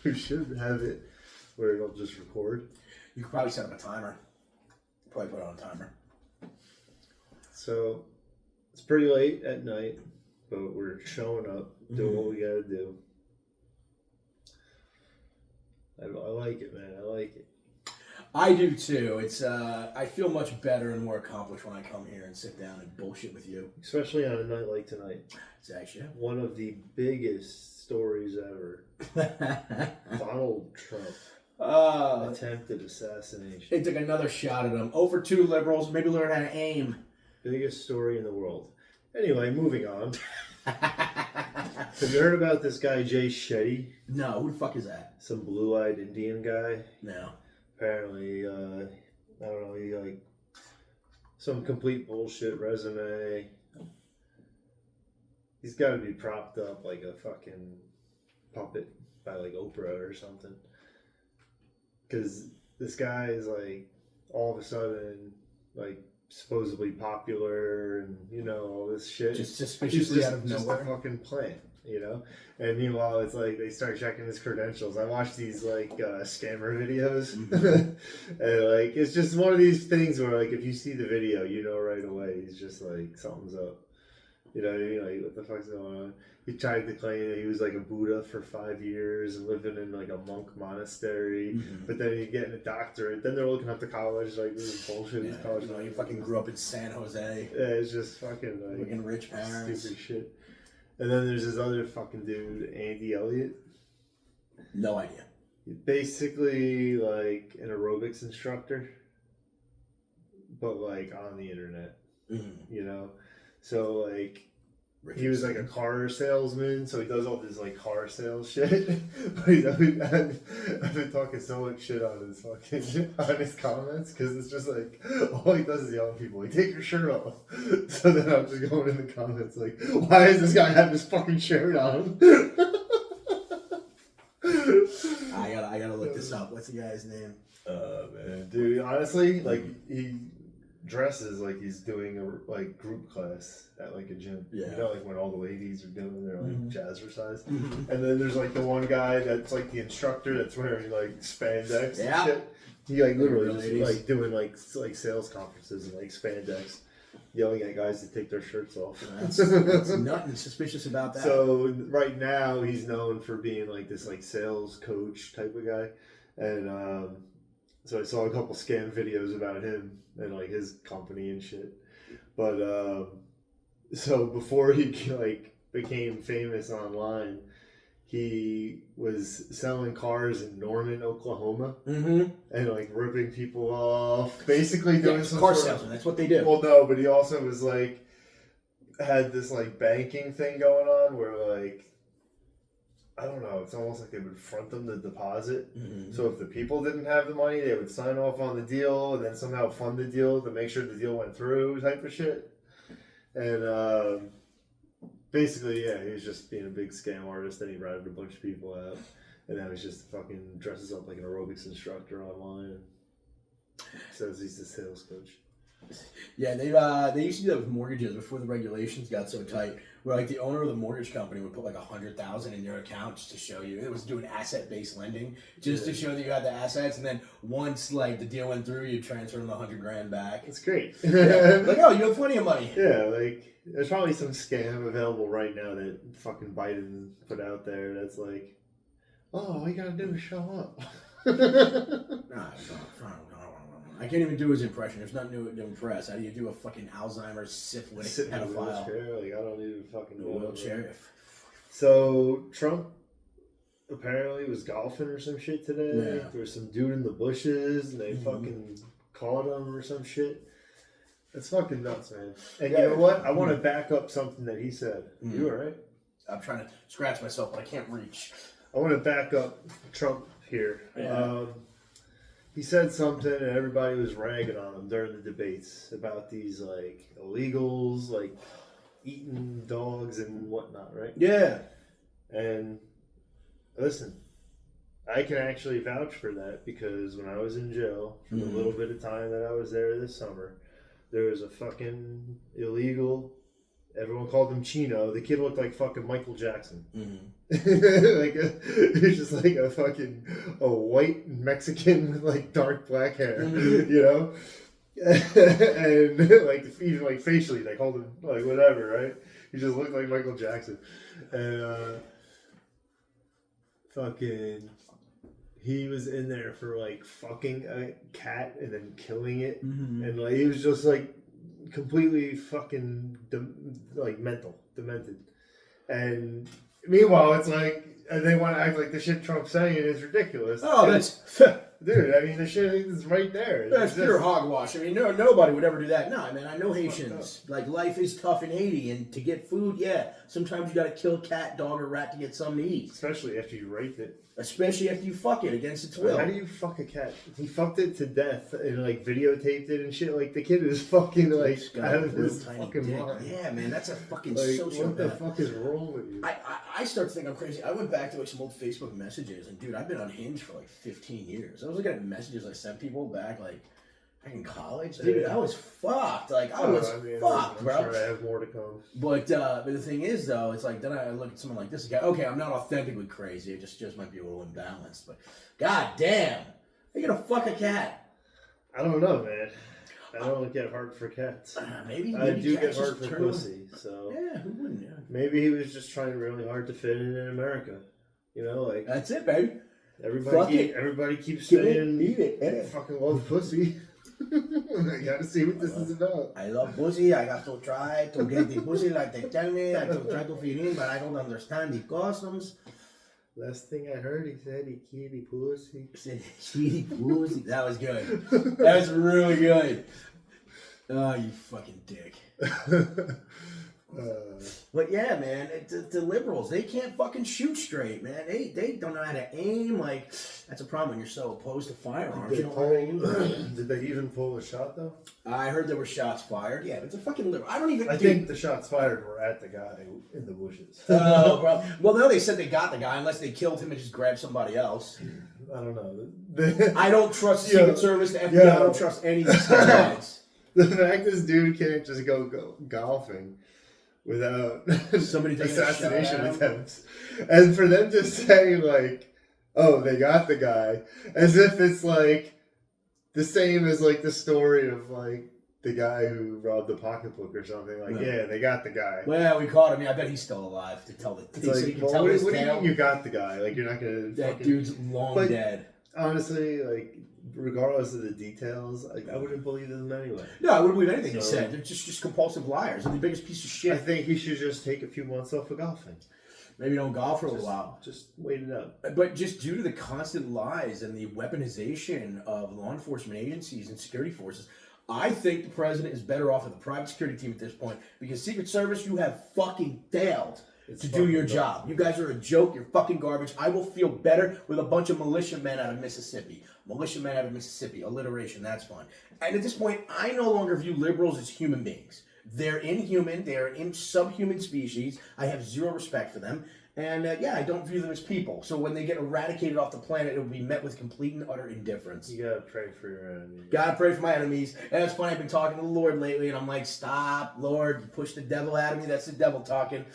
We should have it where it'll just record. You could probably set up a timer. Probably put it on a timer. So it's pretty late at night, but we're showing up, doing what we gotta do. I like it, man. I like it. I do too. It's I feel much better and more accomplished when I come here and sit down and bullshit with you. Especially on a night like tonight. It's actually one of the biggest stories ever. Donald Trump. Attempted assassination. They took another shot at him. Over 2 liberals. Maybe learn how to aim. Biggest story in the world. Anyway, moving on. Have you heard about this guy, Jay Shetty? No, who the fuck is that? Some blue-eyed Indian guy. No. Apparently, I don't know, he like some complete bullshit resume. He's got to be propped up like a fucking puppet by like Oprah or something. Because this guy is like all of a sudden like supposedly popular and you know all this shit. Just suspiciously out of nowhere. Just a fucking plant, you know. And meanwhile, it's like they start checking his credentials. I watch these like scammer videos, and like it's just one of these things where like if you see the video, you know right away he's just like something's up. You know what I mean? Like what the fuck's going on? He tried to claim that he was like a Buddha for 5 years and living in like a monk monastery, but then he's getting a doctorate. Then they're looking up to college like this is bullshit. Yeah, This college, you know, you fucking grew up in San Jose. Yeah, it's just fucking like fucking rich parents. stupid shit. And then there's this other fucking dude, Andy Elliott. No idea. He's basically like an aerobics instructor, but like on the internet, you know? So like, he was like a car salesman, so he does all this like car sales shit. But I've been talking so much shit on his fucking on his comments because it's just like all he does is yell at people like take your shirt off. So then I'm just going in the comments like, why does this guy have his fucking shirt on? I gotta look this up. What's the guy's name? Man, dude, honestly, like he dresses like he's doing a like group class at like a gym. Yeah. You know, like when all the ladies are doing their like jazzercise. And then there's like the one guy that's like the instructor that's wearing like spandex and shit. He like literally just like doing like sales conferences and like spandex, yelling at guys to take their shirts off. That's nothing suspicious about that. So right now he's known for being like this like sales coach type of guy. And so I saw a couple scam videos about him and like his company and shit. But so before he like became famous online, he was selling cars in Norman, Oklahoma, and like ripping people off, basically doing some car salesman. That's what they do. Well, no, but he also was like had this like banking thing going on where like I don't know, it's almost like they would front them the deposit. So if the people didn't have the money, they would sign off on the deal and then somehow fund the deal to make sure the deal went through type of shit. And basically, yeah, he was just being a big scam artist and he ratted a bunch of people out. And now he's just fucking dresses up like an aerobics instructor online and says he's a sales coach. Yeah, they used to do that with mortgages before the regulations got so tight. Where like the owner of the mortgage company would put like $100,000 in your account just to show you it was doing asset-based lending, just to show that you had the assets. And then once like the deal went through, you transfer them the $100,000 back. It's great. Like, oh, you have plenty of money. Yeah, like there's probably some scam available right now that fucking Biden put out there. That's like, oh, all you gotta do is show up. I can't even do his impression. There's nothing new to impress. How do you do a fucking Alzheimer's syphilis pedophile? Like I don't even fucking know. Wheelchair. So Trump apparently was golfing or some shit today. Yeah. There was some dude in the bushes and they fucking caught him or some shit. It's fucking nuts, man. And you know what? I want to back up something that he said. You all right? I'm trying to scratch myself, but I can't reach. I want to back up Trump here. Yeah. He said something and everybody was ragging on him during the debates about these like illegals, like eating dogs and whatnot, right? Yeah. And listen, I can actually vouch for that because when I was in jail for the little bit of time that I was there this summer, there was a fucking illegal Everyone called him Chino. The kid looked like fucking Michael Jackson. Mm-hmm. He's just like a white Mexican with like dark black hair, Mm-hmm. you know? And like even like facially, they called him like whatever, right? He just looked like Michael Jackson. And fucking he was in there for like fucking a cat and then killing it. Mm-hmm. And like he was just like completely fucking like demented. And meanwhile, it's like they want to act like the shit Trump's saying is ridiculous. Oh, that's dude. I mean, the shit is right there. that's pure hogwash. I mean, nobody would ever do that. No, man, I know Haitians. Like, life is tough in Haiti, and to get food, yeah, sometimes you got to kill a cat, dog, or rat to get something to eat. Especially after you rape it. Especially after you fuck it against its will. How do you fuck a cat? He fucked it to death and like videotaped it and shit. Like the kid is fucking like out of his fucking mind. Yeah, man, that's a fucking Like, sociopath. what the fuck is wrong with you? I start to think I'm crazy. I went back to like some old Facebook messages, and dude, I've been on Hinge for like 15 years. I was looking at messages I sent people back like in college. Dude, I was fucked. Like I was fucked, bro. I'm sure I have more to come. But the thing is, though, it's like then I look at someone like this guy. Okay, I'm not authentically crazy. It just might be a little imbalanced. But god damn, you're gonna fuck a cat. I don't know, man. I don't get hard for cats. Maybe I do get cats hard just for turn pussy. So yeah, who wouldn't? Yeah. maybe he was just trying really hard to fit in America. You know, like That's it, baby. everybody keeps Give saying, eat it. I fucking love pussy. I gotta see what this is about. I love pussy. I got to try to get the pussy like they tell me. I to try to fit in, but I don't understand the customs. Last thing I heard, he said he kitty pussy. Kitty pussy. That was good. That was really good. Oh, you fucking dick. But yeah, man, the liberals, they can't fucking shoot straight, man. They don't know how to aim. Like, that's a problem when you're so opposed to firearms. Did they even pull a shot though? I heard there were shots fired. Yeah, but it's a fucking liberal. I think the shots fired were at the guy in the bushes. Oh, bro. Well, no, they said they got the guy unless they killed him and just grabbed somebody else. I don't know. I don't trust the Secret Service, the FBI. I don't trust any of these guys. The fact this dude can't just go golfing without somebody assassination attempts, and for them to say like, "Oh, they got the guy," as if it's like the same as like the story of like the guy who robbed the pocketbook or something. Like, yeah, they got the guy. Well, we caught him. Yeah, I bet he's still alive to tell the. It's like, well, what do you mean you got the guy? Like, you're not gonna. That dude's long dead. Honestly, like, regardless of the details, like, I wouldn't believe them anyway. No, I wouldn't believe anything he said. They're just compulsive liars. They're the biggest piece of shit. I think he should just take a few months off of golfing. Maybe don't golf for a little while. Just wait it out. But just due to the constant lies and the weaponization of law enforcement agencies and security forces, I think the president is better off with a private security team at this point, because Secret Service, you have fucking failed to do your job. You guys are a joke. You're fucking garbage. I will feel better with a bunch of militiamen out of Mississippi. Alliteration, that's fun. And at this point, I no longer view liberals as human beings. They're inhuman. They are in subhuman species. I have zero respect for them. And I don't view them as people. So when they get eradicated off the planet, it will be met with complete and utter indifference. You gotta pray for your enemies. Gotta pray for my enemies. And it's funny, I've been talking to the Lord lately, and I'm like, stop, Lord, you push the devil out of me. That's the devil talking.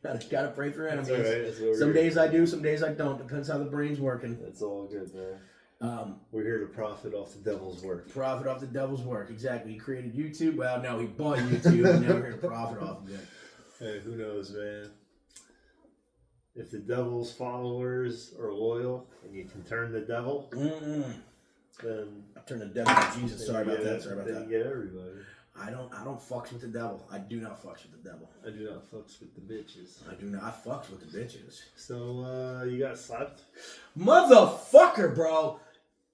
Gotta pray for enemies. That's all right. Some days I do, some days I don't. Depends how the brain's working. That's all good, man. We're here to profit off the devil's work. Profit off the devil's work, exactly. He created YouTube. Well, no, he bought YouTube, and now we're here to profit off of it. Hey, who knows, man? If the devil's followers are loyal and you can turn the devil, then I turn the devil to Jesus. Sorry about that. You get everybody. I don't fucks with the devil. I do not fucks with the devil. I do not fucks with the bitches. I do not fucks with the bitches. So, you got slapped? Motherfucker, bro.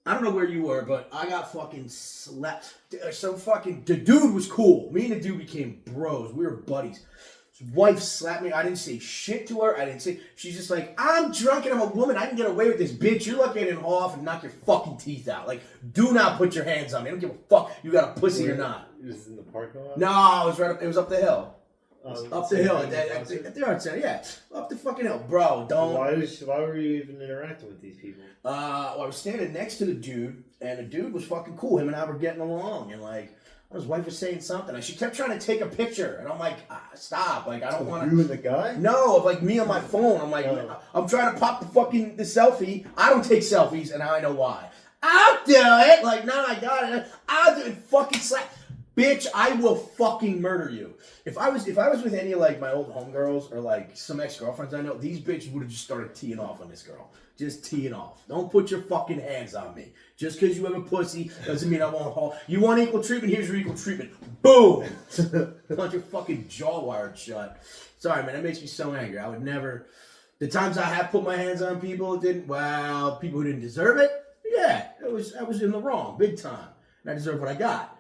I don't know where you were, but I got fucking slapped. So fucking, the dude was cool. Me and the dude became bros. We were buddies. His wife slapped me. I didn't say shit to her. She's just like, I'm drunk and I'm a woman. I can get away with this, bitch. You're lucky I didn't haul off and knock your fucking teeth out. Like, do not put your hands on me. I don't give a fuck you got a pussy or not. It was in the parking lot? No, it was up the hill. Up the hill at the art center, yeah. Up the fucking hill. Bro, don't. Why were you even interacting with these people? Well, I was standing next to the dude, and the dude was fucking cool. Him and I were getting along, and like, His wife was saying something. And she kept trying to take a picture. And I'm like, stop. Like, I don't want to. You and the guy? No, of like me on my phone. I'm like, I'm trying to pop the selfie. I don't take selfies, and now I know why. I'll do it. Like, no, I got it. I'll do it. Fucking slap. Bitch, I will fucking murder you. If I was with any of like my old homegirls or like some ex-girlfriends I know, these bitches would have just started teeing off on this girl. Just teeing off. Don't put your fucking hands on me. Just because you have a pussy doesn't mean I won't haul. You want equal treatment? Here's your equal treatment. Boom! Want your fucking jaw wired shut. Sorry, man. That makes me so angry. I would never. The times I have put my hands on people, people who didn't deserve it. Yeah, I was in the wrong, big time, and I deserve what I got.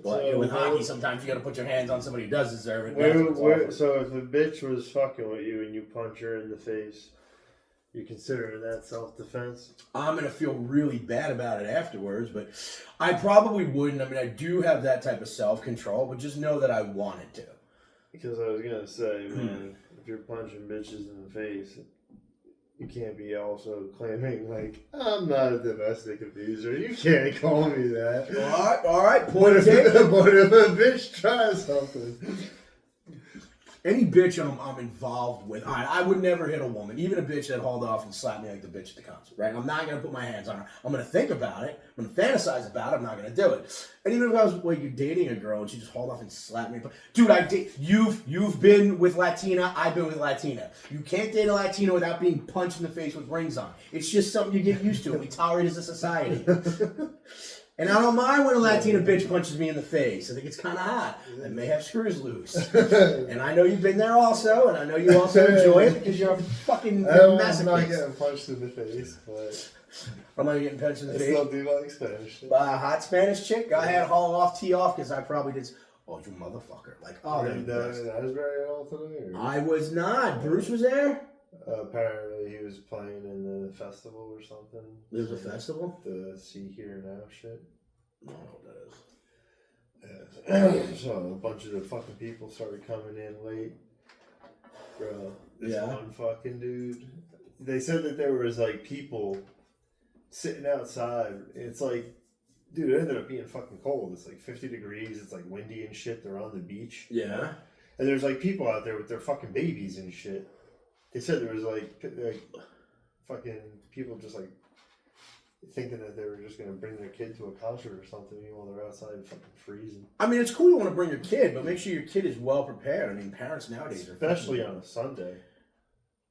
But So, with hockey, sometimes you got to put your hands on somebody who does deserve it. So if a bitch was fucking with you and you punch her in the face, you considering that self-defense? I'm going to feel really bad about it afterwards, but I probably wouldn't. I mean, I do have that type of self-control, but just know that I wanted to. Because I was going to say, man, if you're punching bitches in the face, you can't be also claiming, like, I'm not a domestic abuser. You can't call me that. All right. What if a bitch tries something? Any bitch I'm involved with, I would never hit a woman, even a bitch that hauled off and slapped me like the bitch at the concert, right? I'm not going to put my hands on her. I'm going to think about it. I'm going to fantasize about it. I'm not going to do it. And even if I was, you're dating a girl and she just hauled off and slapped me. Dude, you've been with Latina. I've been with Latina. You can't date a Latina without being punched in the face with rings on. It's just something you get used to. We tolerate as a society. And I don't mind when a Latina bitch punches me in the face. I think it's kind of hot. I may have screws loose. And I know you've been there also, and I know you also enjoy it because you're a fucking masochist. I'm not getting punched in the face, but... I'm not getting punched in the face. I still do like Spanish. Hot Spanish chick? Go ahead, haul off, tee off, because I probably did... Oh, you motherfucker. Like, oh, Were you down in Asbury at all today? Or? I was not. Bruce was there? Apparently he was playing in the festival or something. There's a festival? The See Here Now shit. I don't know what that is. Yeah. So a bunch of the fucking people started coming in late. Bro, this one fucking dude. They said that there was like people sitting outside. It's like, dude, it ended up being fucking cold. It's like 50 degrees. It's like windy and shit. They're on the beach. Yeah. And there's like people out there with their fucking babies and shit. They said there was like fucking people just like thinking that they were just going to bring their kid to a concert or something while they're outside fucking freezing. I mean, it's cool you want to bring your kid, but make sure your kid is well prepared. I mean, parents nowadays are... Especially on a Sunday.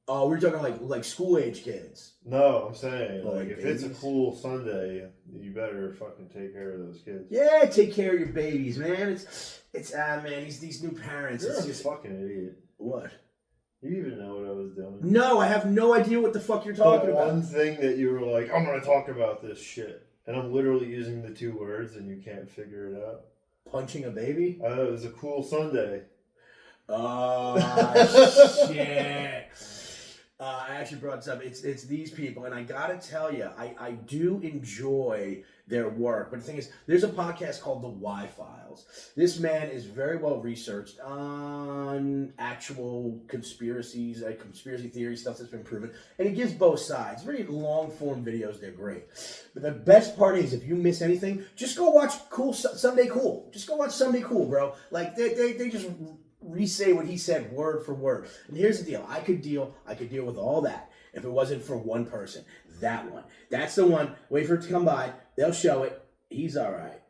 Oh, we're talking like school-age kids. No, I'm saying, like if babies? it's a cool Sunday, you better fucking take care of those kids. Yeah, take care of your babies, man. It's man, these new parents. You're it's a just fucking idiot. What? You even know what I was doing? No, I have no idea what the fuck you're talking about. One thing that you were like, I'm going to talk about this shit. And I'm literally using the two words and you can't figure it out. Punching a baby? It was a cool Sunday. Oh, shit. I actually brought this up. It's these people, and I gotta tell you, I do enjoy their work. But the thing is, there's a podcast called The Y Files. This man is very well researched on actual conspiracies, conspiracy theory stuff that's been proven, and he gives both sides. Very long form videos. They're great. But the best part is, if you miss anything, just go watch Someday Cool. Just go watch Someday Cool, bro. Like they just re-say what he said word for word. And here's the deal. I could deal with all that if it wasn't for one person. That one. That's the one. Wait for it to come by. They'll show it. He's all right.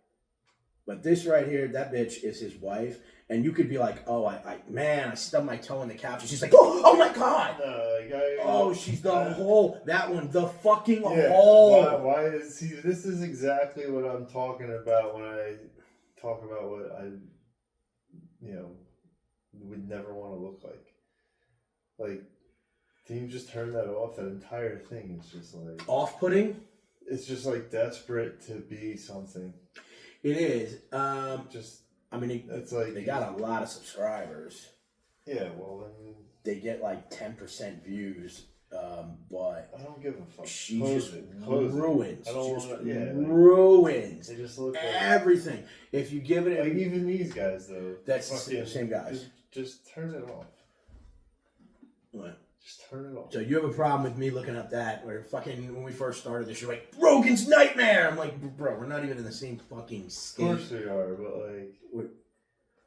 But this right here, that bitch is his wife. And you could be like, oh, I stubbed my toe on the couch. And she's like, oh my God. She's the hole. That one, the fucking hole. Why is he? This is exactly what I'm talking about when I talk about what I, would never want to look like. Like, can you just turn that off? That entire thing is just like... Off-putting? It's just like desperate to be something. It is. It's like... They got a lot of subscribers. Yeah, well then... They get like 10% views, but... I don't give a fuck. She ruins. I don't want to... ruins. They just look like... everything. If you give it... Like even these guys, though. That's the same guys. Just turn it off. What? Just turn it off. So you have a problem with me looking up that, where fucking when we first started this, you're like, Rogan's Nightmare! I'm like, bro, we're not even in the same fucking state. Of course we are, but like,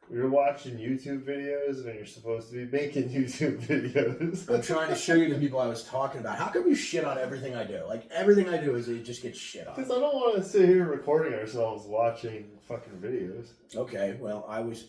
you're watching YouTube videos when you're supposed to be making YouTube videos. I'm trying to show you the people I was talking about. How come you shit on everything I do? Like, everything I do is it just gets shit on. Because I don't want to sit here recording ourselves watching fucking videos. Okay, well, I was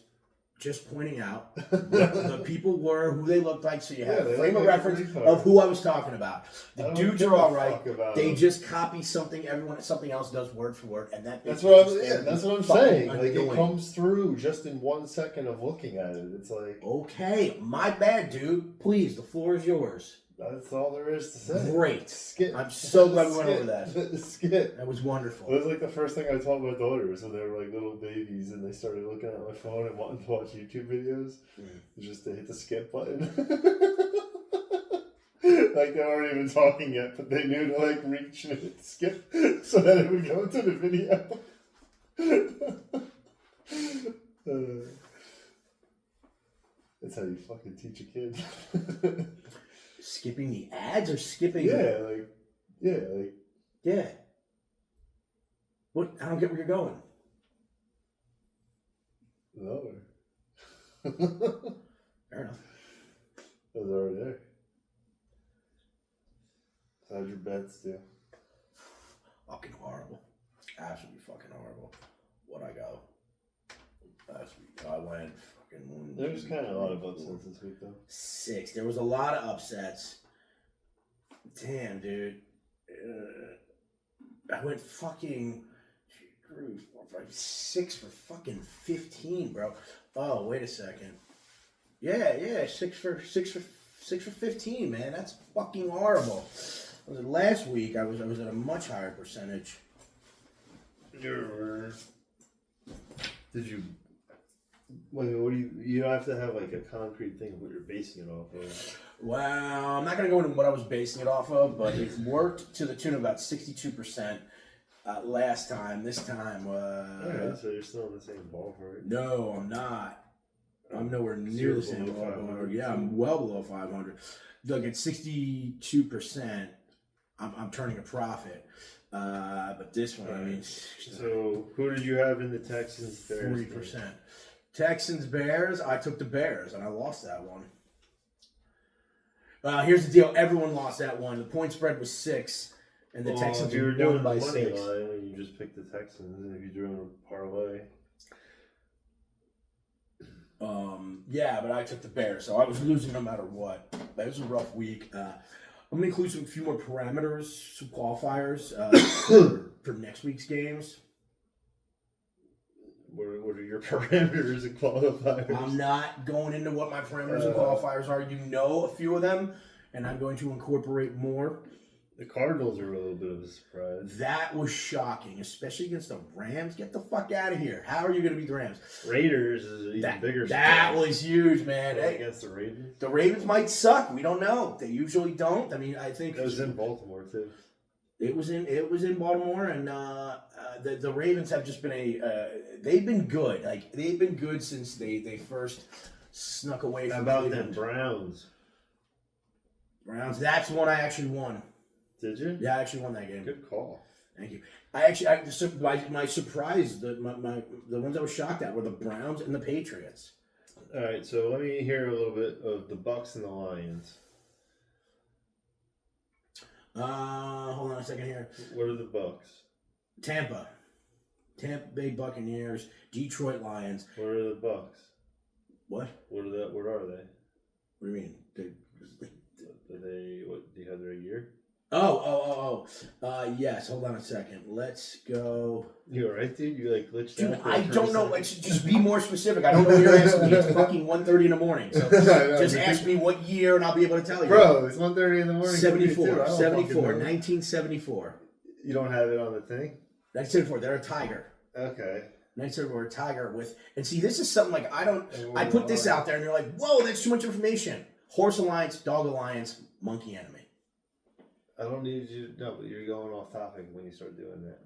just pointing out the people were, who they looked like, so you have a frame of reference of who I was talking about. The dudes are all right. They just copy something something else does word for word, and that's what I'm saying. Like, it comes through just in 1 second of looking at it. It's like, okay, my bad, dude. Please, the floor is yours. That's all there is to say. Great. Skit. I'm so glad we went over that. The skit. That was wonderful. It was like the first thing I told my daughters when they were like little babies and they started looking at my phone and wanting to watch YouTube videos. Just to hit the skip button. Like, they weren't even talking yet, but they knew to like reach and hit skip so that it would go to the video. That's how you fucking teach a kid. Skipping the ads or skipping? Yeah. What? I don't get where you're going. Nowhere. Fair enough. I was already there. How'd your bets do? Fucking horrible. Absolutely fucking horrible. What'd I go? Last week I went fucking... There's kind of a lot of upsets this week, though. 6. There was a lot of upsets. Damn, dude. I went fucking... 3, 4, 5, 6 for fucking 15, bro. Oh, wait a second. Yeah, 6 for 15, man. That's fucking horrible. Last week I was at a much higher percentage. Did you? What do you don't have to have like a concrete thing of what you're basing it off of. Well, I'm not gonna go into what I was basing it off of, but it worked to the tune of about 62%. Last time. This time, yeah, so you're still in the same ballpark. No, I'm not. I'm nowhere near the same ballpark. Yeah, I'm well below 500. Look, at 62%, I'm turning a profit. But this one, I mean... So, who did you have in the Texans Bears? 40%. Texans Bears, I took the Bears, and I lost that one. Here's the deal. Everyone lost that one. The point spread was 6, and the Texans were doing by money 6. Line, you just picked the Texans, and if you're doing a parlay... Yeah, but I took the Bears, so I was losing no matter what. But it was a rough week. I'm going to include a few more parameters, some qualifiers for next week's games. What are your parameters and qualifiers? I'm not going into what my parameters and qualifiers are. You know a few of them, and I'm going to incorporate more. The Cardinals are a little bit of a surprise. That was shocking, especially against the Rams. Get the fuck out of here. How are you going to beat the Rams? Raiders is an even bigger surprise. That was huge, man. Hey, against the Ravens? The Ravens might suck. We don't know. They usually don't. I mean, I think... It was in Baltimore, too. It was in Baltimore, and the Ravens have just been they've been good. Like, they've been good since they first snuck away from How about Cleveland. them Browns? Browns. That's the one I actually won. Did you? Yeah, I actually won that game. Good call. Thank you. My surprise, the ones I was shocked at were the Browns and the Patriots. All right, so let me hear a little bit of the Bucks and the Lions. Hold on a second here. What are the Bucks? Tampa Bay Buccaneers, Detroit Lions. What are the Bucks? What? What are they? What do you mean? What do you have their year? Yes. Hold on a second. Let's go. You alright, dude? You like glitched Dude, out? I don't know. Like, just be more specific. I don't know what you're asking me. It's fucking 1:30 in the morning. So just ask me what year, and I'll be able to tell you. Bro, it's 1:30 in the morning. 74, 1974. You don't have it on the thing? 1974. They're a Tiger. Okay. 1974, a Tiger with, and see, this is something like I put this out there, and you're like, whoa, that's too much information. Horse Alliance, Dog Alliance, Monkey Enemy. I don't need you to know, but you're going off topic when you start doing that.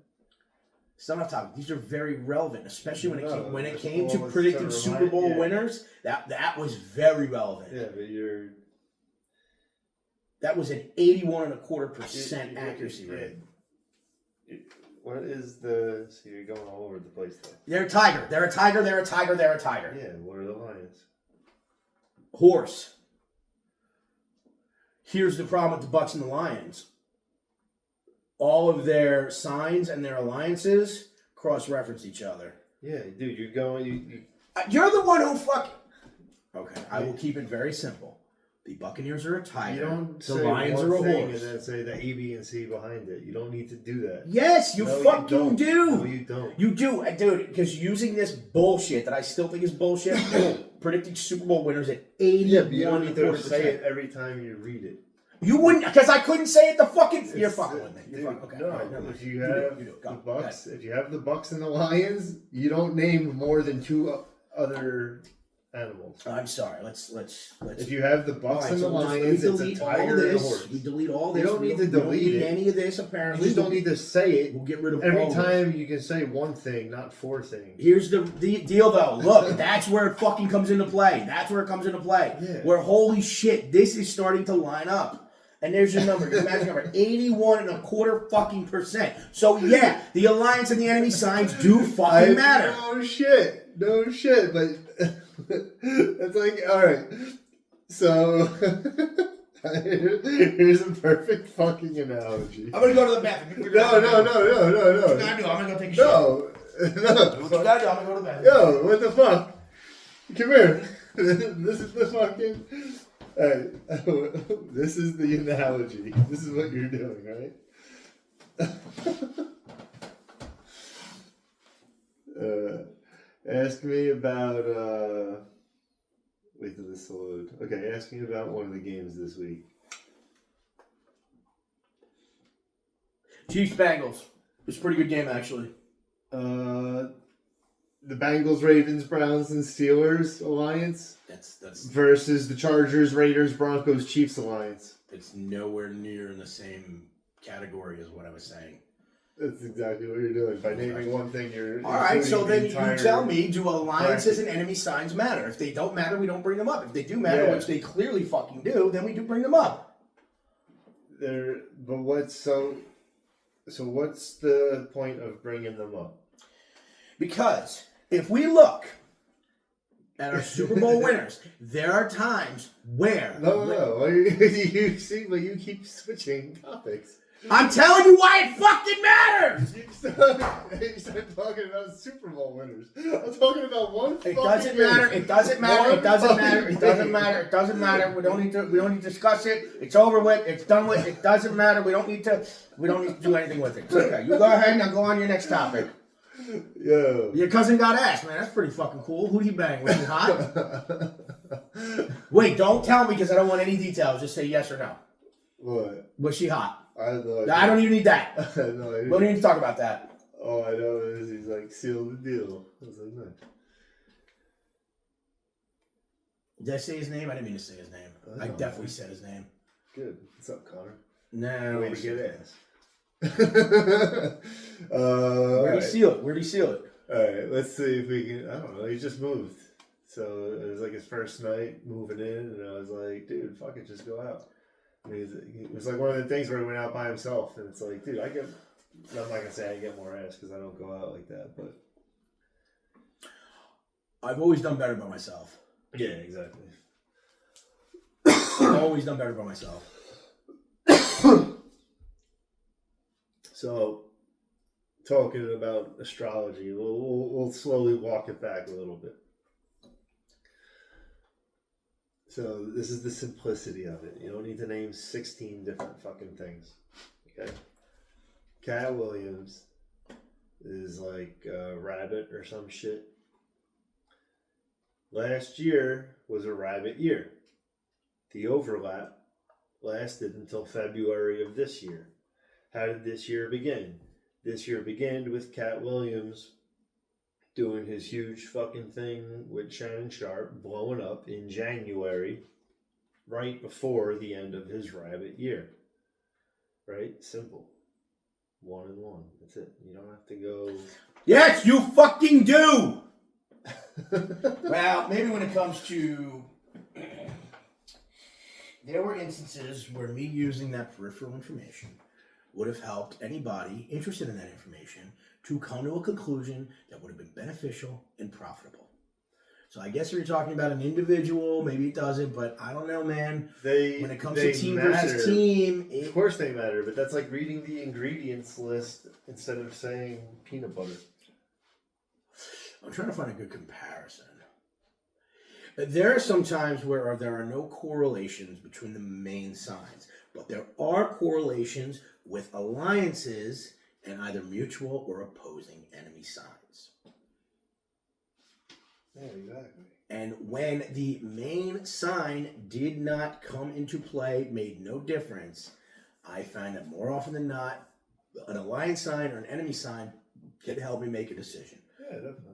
It's not off topic. These are very relevant, especially when it came to predicting Super Bowl winners. That was very relevant. Yeah, but That was an 81.25% accuracy rate. What is the... So you're going all over the place, though. They're a tiger. They're a tiger. They're a tiger. They're a tiger. Yeah, what are the lions? Horse. Here's the problem with the Bucks and the Lions. All of their signs and their alliances cross-reference each other. Yeah, dude, you're going... You're the one who fucking... Okay, I will keep it very simple. The Buccaneers are a tiger. You don't the say Lions one are a thing horse. and then say the A, B, and C behind it. You don't need to do that. Yes, you fucking do. No, you don't. You do, dude, because using this bullshit that I still think is bullshit, predicting Super Bowl winners at 81. Yeah, but you don't need to say it every time you read it. You wouldn't, because I couldn't say it the fucking... You're fucking with me. You're Dude, fucking... Okay, no, right, if you have Go, the Bucks, if you have the Bucks and the Lions, you don't name more than two other animals. I'm sorry. Let's. If you have the Bucks and the Lions, it's a tiger and a horse. We delete all this. You don't need to delete it. Any of this, apparently. You just don't need to say it. We'll get rid of every all time. This. You can say one thing, not four things. Here's the deal, though. Look, that's where it fucking comes into play. That's where it comes into play. Yeah. Where holy shit, this is starting to line up. And there's your number. Your magic number, 81.25%. So yeah, the alliance and the enemy signs do fucking matter. No shit, but it's like, all right. So here's a perfect fucking analogy. I'm gonna go to the bathroom. No. What you gotta do? I'm gonna go take a shit. No. What you gotta do? I'm gonna go to the bathroom. Yo, what the fuck? Come here. This is the fucking... Alright, this is the analogy. This is what you're doing, right? Ask me about, wait till this load. Okay, ask me about one of the games this week. Chiefs Bengals. It's a pretty good game, actually. The Bengals, Ravens, Browns, and Steelers alliance. That's versus the Chargers, Raiders, Broncos, Chiefs alliance. It's nowhere near in the same category as what I was saying. That's exactly what you're doing. By naming one thing, you're... All right, so then you tell me, do alliances and enemy signs matter? If they don't matter, we don't bring them up. If they do matter, which they clearly fucking do, then we do bring them up. But what's... So what's the point of bringing them up? Because if we look at our Super Bowl winners, there are times where... No. You see, but you keep switching topics. I'm telling you why it fucking matters! You start talking about Super Bowl winners. I'm talking about one fucking... It doesn't matter. We don't need to discuss it. It's over with. It's done with. It doesn't matter. We don't need to do anything with it. It's okay. You go ahead and go on your next topic. Yo. Your cousin got ass, man. That's pretty fucking cool. Who'd he bang? Was he hot? Wait, don't tell me because I don't want any details. Just say yes or no. What? Was she hot? I have no idea. I don't even need that. I have no idea. We don't need to talk about that. All I know is he's like, sealed the deal. I was like, nice. Did I say his name? I didn't mean to say his name. I definitely said his name. Good. What's up, Connor? No. Way to get ass. Where'd he seal it? Alright, let's see if we can... I don't know, he just moved. So it was like his first night moving in, and I was like, dude, fuck it, just go out. I mean, it was like one of the things where he went out by himself, and it's like, dude, I'm not going to say I get more ass because I don't go out like that, but... I've always done better by myself. Yeah, exactly. I've always done better by myself. So, talking about astrology, we'll slowly walk it back a little bit. So, this is the simplicity of it. You don't need to name 16 different fucking things. Okay? Cat Williams is like a rabbit or some shit. Last year was a rabbit year. The overlap lasted until February of this year. How did this year begin? This year began with Cat Williams doing his huge fucking thing with Shannon Sharp, blowing up in January, right before the end of his rabbit year. Right? Simple. 1 and 1. That's it. You don't have to go... Yes, you fucking do! Well, maybe when it comes to there were instances where me using that peripheral information would have helped anybody interested in that information to come to a conclusion that would have been beneficial and profitable. So I guess if you're talking about an individual, maybe it doesn't, but I don't know, man. When it comes to team versus team... Of course they matter, but that's like reading the ingredients list instead of saying peanut butter. I'm trying to find a good comparison. There are some times where there are no correlations between the main signs, but there are correlations with alliances and either mutual or opposing enemy signs. Yeah, exactly. And when the main sign did not come into play, made no difference, I find that more often than not, an alliance sign or an enemy sign can help me make a decision. Yeah, definitely.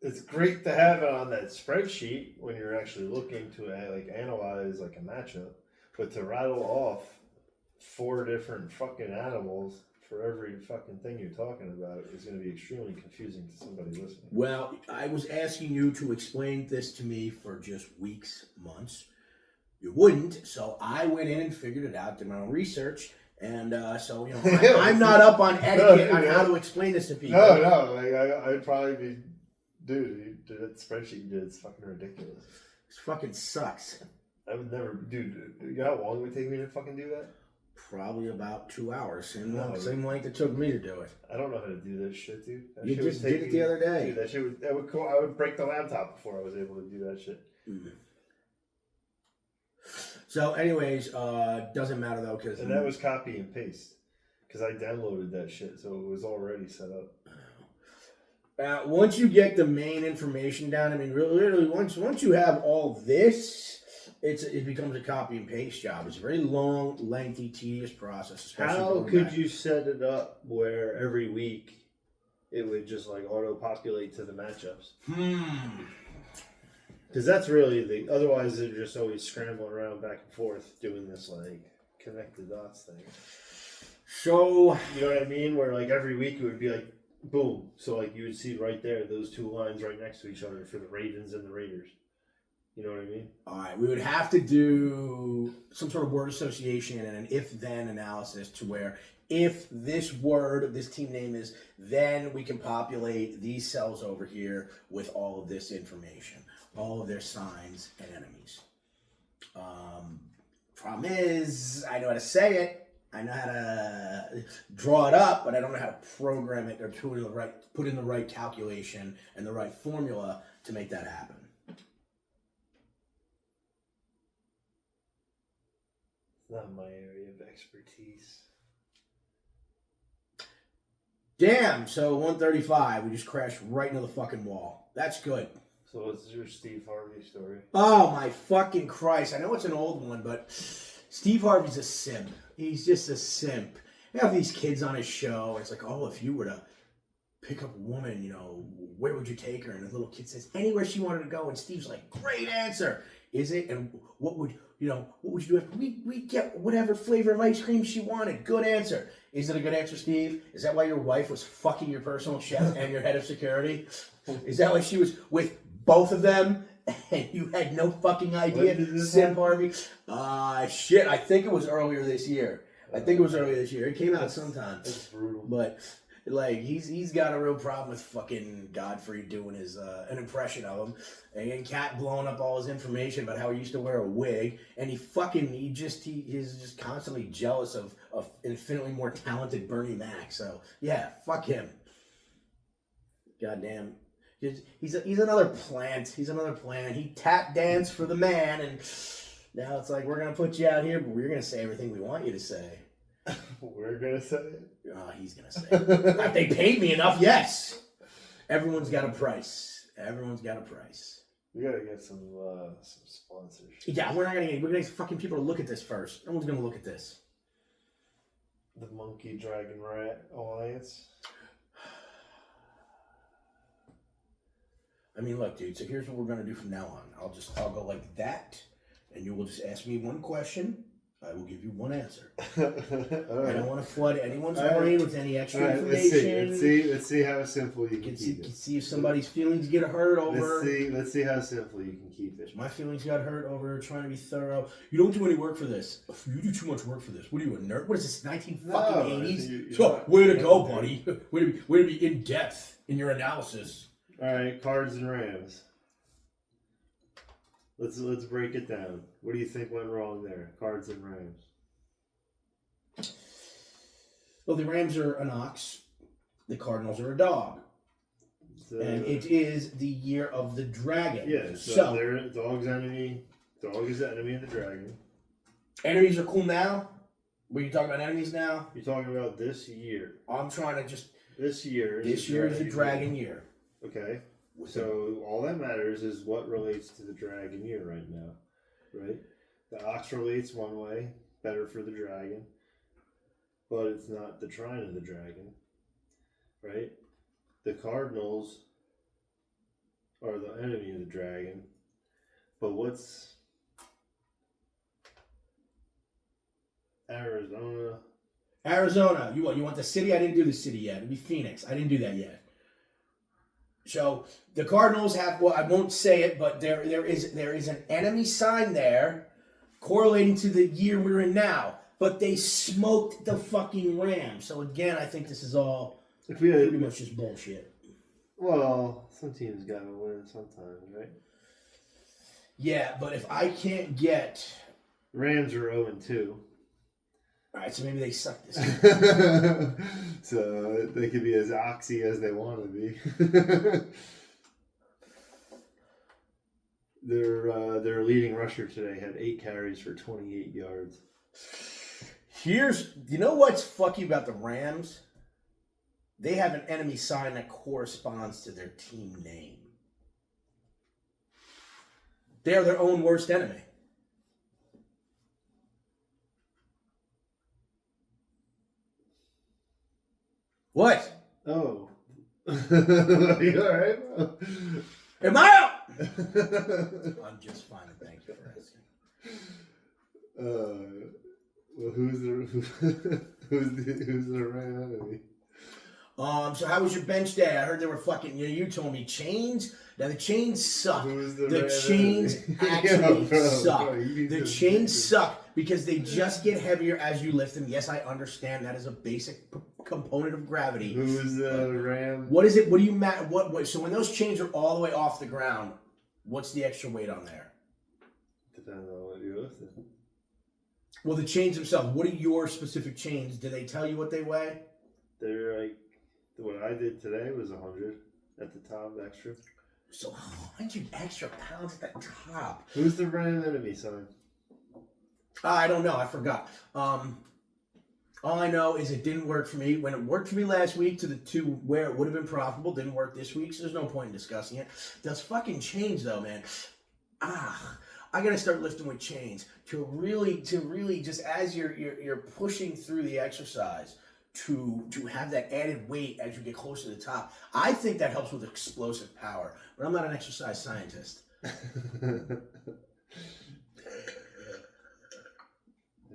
It's great to have it on that spreadsheet when you're actually looking to analyze like a matchup, but to rattle off 4 different fucking animals for every fucking thing you're talking about is going to be extremely confusing to somebody listening. Well, I was asking you to explain this to me for just weeks, months. You wouldn't, so I went in and figured it out, did my own research, and so, you know, I'm not up on etiquette on how to explain this to people. No, I'd probably be, dude, that spreadsheet you did, it's fucking ridiculous. This fucking sucks. I would never, dude, you know how long it would take me to fucking do that? Probably about 2 hours. Same length it took me to do it. I don't know how to do this shit, dude. You just did it the other day. Dude, that shit I would break the laptop before I was able to do that shit. Mm. So, anyways, doesn't matter though, because and that was copy and paste because I downloaded that shit, so it was already set up. Once you get the main information down, I mean, literally, once you have all this. It becomes a copy and paste job. It's a very long, lengthy, tedious process. How could you set it up where every week it would just like auto-populate to the matchups? Because that's really otherwise they're just always scrambling around back and forth doing this like connect the dots thing. So, you know what I mean? Where like every week it would be like, boom. So like you would see right there, those 2 lines right next to each other for the Ravens and the Raiders. You know what I mean? All right, we would have to do some sort of word association and an if-then analysis to where if this word, this team name is, then we can populate these cells over here with all of this information, all of their signs and enemies. Problem is, I know how to say it, I know how to draw it up, but I don't know how to program it or put in the right calculation and the right formula to make that happen. Not my area of expertise. Damn, so 135, we just crashed right into the fucking wall. That's good. So what's your Steve Harvey story? Oh my fucking Christ. I know it's an old one, but Steve Harvey's a simp. He's just a simp. You have these kids on his show, and it's like, oh, if you were to pick up a woman, you know, where would you take her? And the little kid says, anywhere she wanted to go. And Steve's like, great answer. Is it? And what would you do? We get whatever flavor of ice cream she wanted. Good answer. Is it a good answer, Steve? Is that why your wife was fucking your personal chef and your head of security? Is that why she was with both of them and you had no fucking idea? Sim Harvey? Shit, I think it was earlier this year. It came out sometime. It's brutal. But like he's got a real problem with fucking Godfrey doing his an impression of him, and Cat blowing up all his information about how he used to wear a wig, and he's just constantly jealous of infinitely more talented Bernie Mac. So yeah, fuck him. Goddamn, he's another plant. He's another plant. He tap danced for the man, and now it's like we're gonna put you out here, but we're gonna say everything we want you to say. We're gonna say it. Oh, he's gonna say it. If they paid me enough, yes. Everyone's got a price. We gotta get some sponsors. Yeah, we're gonna get fucking people to look at this first. No one's gonna look at this. The Monkey Dragon Rat Alliance. I mean, look, dude. So here's what we're gonna do from now on. I'll go like that, and you will just ask me one question. I will give you one answer. All I right. don't want to flood anyone's All right. brain with any extra All right, information. let's see how simple you can keep it. See if somebody's feelings get hurt over. Let's see how simple you can keep it. My feelings got hurt over trying to be thorough. You don't do any work for this. You do too much work for this. What are you, a nerd? What is this, 1980s? So, way to go, buddy. Way to be in depth in your analysis. All right, Cards and Rams. Let's break it down. What do you think went wrong there? Cards and Rams. Well, the Rams are an ox. The Cardinals are a dog. And it is the year of the dragon. Yeah, so they're dog's enemy. Dog is the enemy of the dragon. Enemies are cool now? Were you talking about enemies now? You're talking about this year. I'm trying to just... This year is the dragon year. Okay. So all that matters is what relates to the dragon year right now, right? The ox relates one way, better for the dragon, but it's not the trine of the dragon, right? The Cardinals are the enemy of the dragon, but what's Arizona? Arizona. You want the city? I didn't do the city yet. It'd be Phoenix. I didn't do that yet. So the Cardinals have, well, I won't say it, but there is an enemy sign there correlating to the year we're in now. But they smoked the fucking Rams. So again, I think this is all pretty much just bullshit. Well, some teams gotta win sometimes, right? Yeah, but if I can't get... Rams are 0-2. Alright, so maybe they suck this year. So they could be as oxy as they want to be. Their leading rusher today had 8 carries for 28 yards. You know what's fucky about the Rams? They have an enemy sign that corresponds to their team name. They are their own worst enemy. What? Oh. Are you alright? Am I out? I'm just fine, thank you for asking. Well, who's the Ram enemy? So how was your bench day? I heard they were fucking. You told me chains. Now the chains suck. The chains actually suck. The chains suck because they just get heavier as you lift them. Yes, I understand that is a basic component of gravity. Who's the Ram? What is it? What do you what? So when those chains are all the way off the ground, what's the extra weight on there? Depends on what you're lifting. Well, the chains themselves. What are your specific chains? Do they tell you what they weigh? They're like what I did today was 100 at the top extra. So 100 extra pounds at the top. Who's the Ram enemy sign? I don't know. I forgot. All I know is it didn't work for me. When it worked for me last week to where it would have been profitable, didn't work this week, so there's no point in discussing it. Those fucking chains, though, man. I gotta start lifting with chains to really just as you're pushing through the exercise to have that added weight as you get closer to the top. I think that helps with explosive power, but I'm not an exercise scientist. I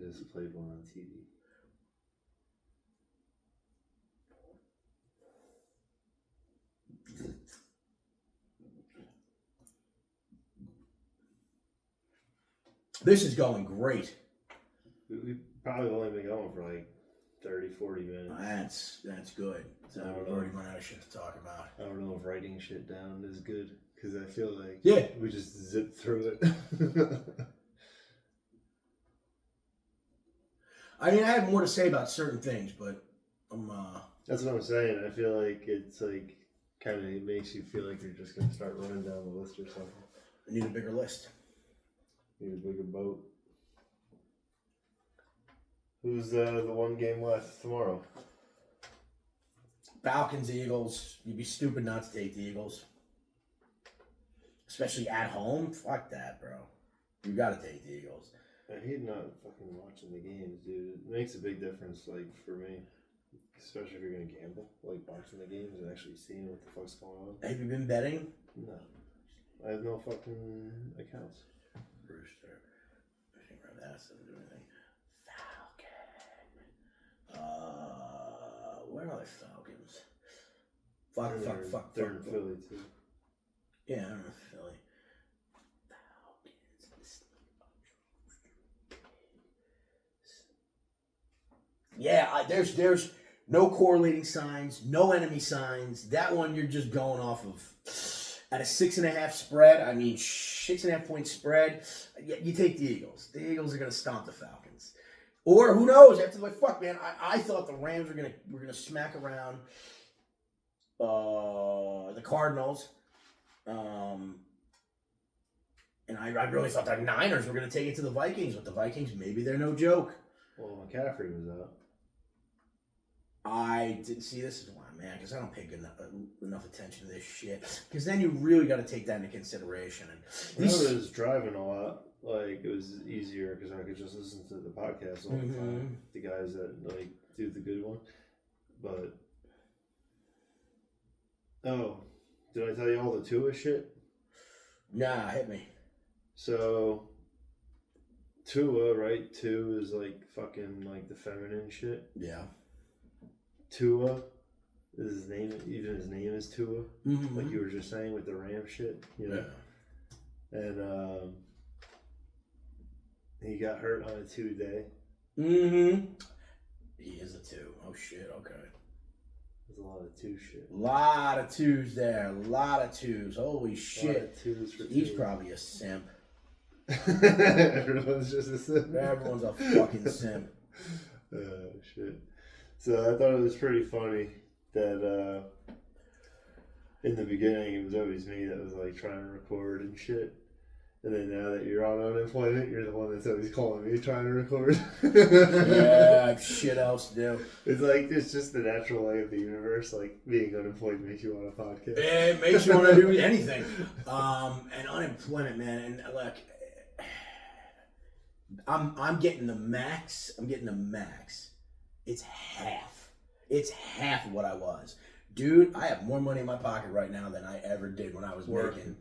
just played one on TV. This is going great. We've probably only been going for like 30, 40 minutes. That's good. So we've already run out of shit to talk about. I don't know if writing shit down is good because I feel like we just zip through it. I mean, I have more to say about certain things, but That's what I'm saying. I feel like it's like kind of makes you feel like you're just gonna start running down the list or something. I need a bigger list. Need a bigger boat. Who's the one game left tomorrow? Falcons, Eagles. You'd be stupid not to take the Eagles. Especially at home. Fuck that, bro. You gotta take the Eagles. I hate not fucking watching the games, dude. It makes a big difference, like, for me. Especially if you're gonna gamble. Like, watching the games and actually seeing what the fuck's going on. Have you been betting? No. I have no fucking accounts. Brewster. I think that doesn't do anything. are they Falcons? Fuck. They're in Philly too. Yeah, I don't know, Philly. Yeah, there's no correlating signs, no enemy signs. That one you're just going off of. At a 6.5 spread, 6.5 point spread, you take the Eagles. The Eagles are gonna stomp the Falcons. Or who knows? After fuck, man, I thought the Rams were gonna smack around the Cardinals. And I really thought the Niners were gonna take it to the Vikings, but the Vikings, maybe they're no joke. Well, McCaffrey was out. I didn't see this is why, man, because I don't pay enough attention to this shit. Because then you really got to take that into consideration. And when I was driving a lot, like, it was easier because I could just listen to the podcast all the time. The guys that like do the good one. But did I tell you all the Tua shit? Nah, hit me. So Tua, right? Two is like fucking like the feminine shit. Yeah. Tua is his name. Even his name is Tua. Like you were just saying with the Ram shit, you know. Yeah. And he got hurt on a 2-day. He is a 2. Oh shit. Okay. There's a lot of 2 shit. Lot of 2s there. A lot of 2s. Holy shit. 2s for He's probably a simp. Everyone's just a simp. Everyone's a fucking simp. Oh shit. So I thought it was pretty funny that in the beginning it was always me that was like trying to record and shit. And then now that you're on unemployment, you're the one that's always calling me trying to record. Yeah, I have shit else to do. It's like, it's just the natural way of the universe. Like, being unemployed makes you want a podcast. It makes you want to do anything. And unemployment, man, and look, I'm getting the max. It's half. It's half of what I was. Dude, I have more money in my pocket right now than I ever did when I was working.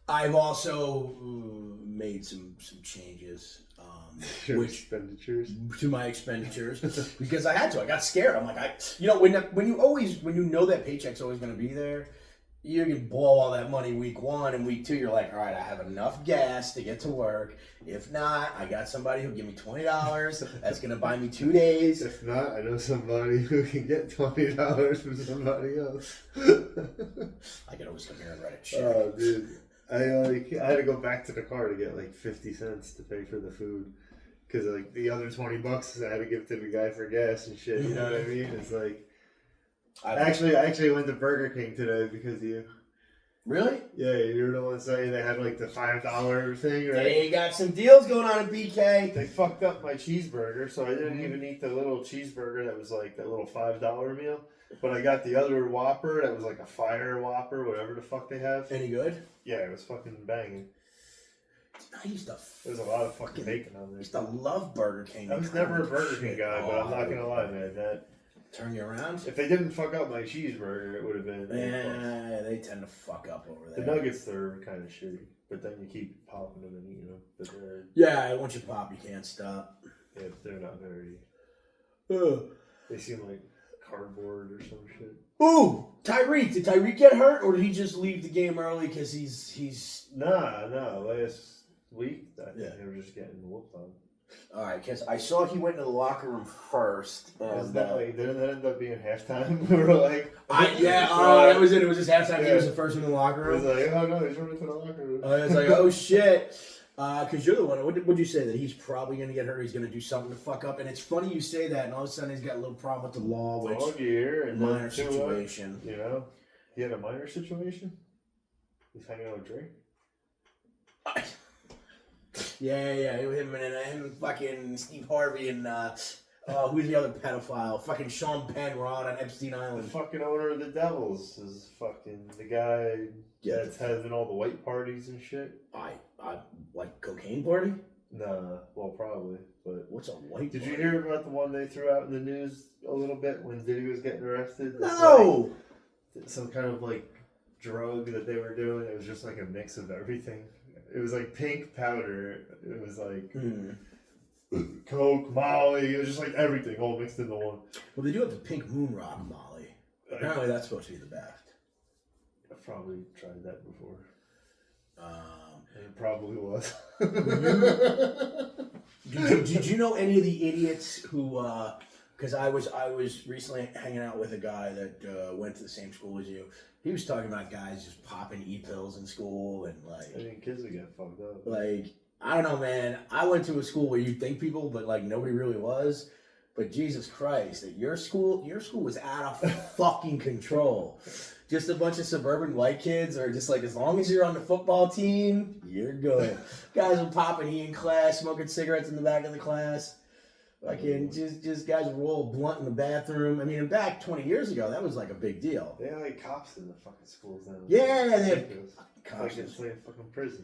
I've also made some changes. Expenditures? To my expenditures. Because I had to. I got scared. I'm like, when you know that paycheck's always going to be there, you can blow all that money week 1 and week 2. You're like, all right, I have enough gas to get to work. If not, I got somebody who'll give me $20. That's going to buy me 2 days. If not, I know somebody who can get $20 from somebody else. I can always come here and write a check. Oh, dude. I had to go back to the car to get like 50 cents to pay for the food. Because like the other $20 I had to give to the guy for gas and shit. You know what I mean? It's like, I actually went to Burger King today because of you. Really? Yeah, you're the one saying they had like the $5 thing, right? They got some deals going on at BK. They fucked up my cheeseburger, so I didn't even eat the little cheeseburger that was like that little $5 meal. But I got the other Whopper that was like a fire Whopper, whatever the fuck they have. Any good? Yeah, it was fucking banging. I used to. There's a lot of fucking bacon on there. I used to love Burger King. I was never a Burger King guy, but I'm not gonna lie, man. That turn you around. If they didn't fuck up my cheeseburger, it would have been. Yeah, they tend to fuck up over there. The nuggets, they're kind of shitty, but then you keep popping them and eating them. But they're, yeah, once you pop, you can't stop. Yeah, but they're not very. They seem like cardboard or some shit. Ooh, Tyreek. Did Tyreek get hurt, or did he just leave the game early because he's? Nah. Last week, I think they were just getting whooped on. All right, because I saw he went into the locker room first. And didn't that end up being halftime? We were like, that was it. It was just halftime. Yeah. He was the first one in the locker room. It was like, oh no, he's running to the locker room. I was like, oh shit. Because you're the one. What'd you say? That he's probably going to get hurt. He's going to do something to fuck up. And it's funny you say that. And all of a sudden he's got a little problem with the law, which all year and minor situation. You know, he had a minor situation. He's hanging out with Drake. Yeah. Him and fucking Steve Harvey and who's the other pedophile? Fucking Sean Penn were on Epstein Island. The fucking owner of the Devils is fucking the guy that's having all the white parties and shit. I like cocaine party? Nah, well probably. But what's a white Did party? you hear about the one they threw out in the news a little bit when Diddy was getting arrested? No! Like, some kind of like drug that they were doing. It was just like a mix of everything. It was like pink powder. It was like Coke, Molly. It was just like everything all mixed into one. Well, they do have the pink moon rock Molly. Apparently, that's supposed to be the best. I've probably tried that before. And it probably was. Did you know any of the idiots who? Because I was recently hanging out with a guy that went to the same school as you. He was talking about guys just popping e-pills in school and like. I mean, kids would get fucked up. Like, I don't know, man. I went to a school where you'd think people, but like nobody really was. But Jesus Christ, at your school was out of fucking control. Just a bunch of suburban white kids are just like, as long as you're on the football team, you're good. Guys were popping E in class, smoking cigarettes in the back of the class. Fucking just guys roll a blunt in the bathroom. I mean, back 20 years ago, that was like a big deal. They have like cops in the fucking schools now. Yeah, they have cops. Like it's like a fucking prison.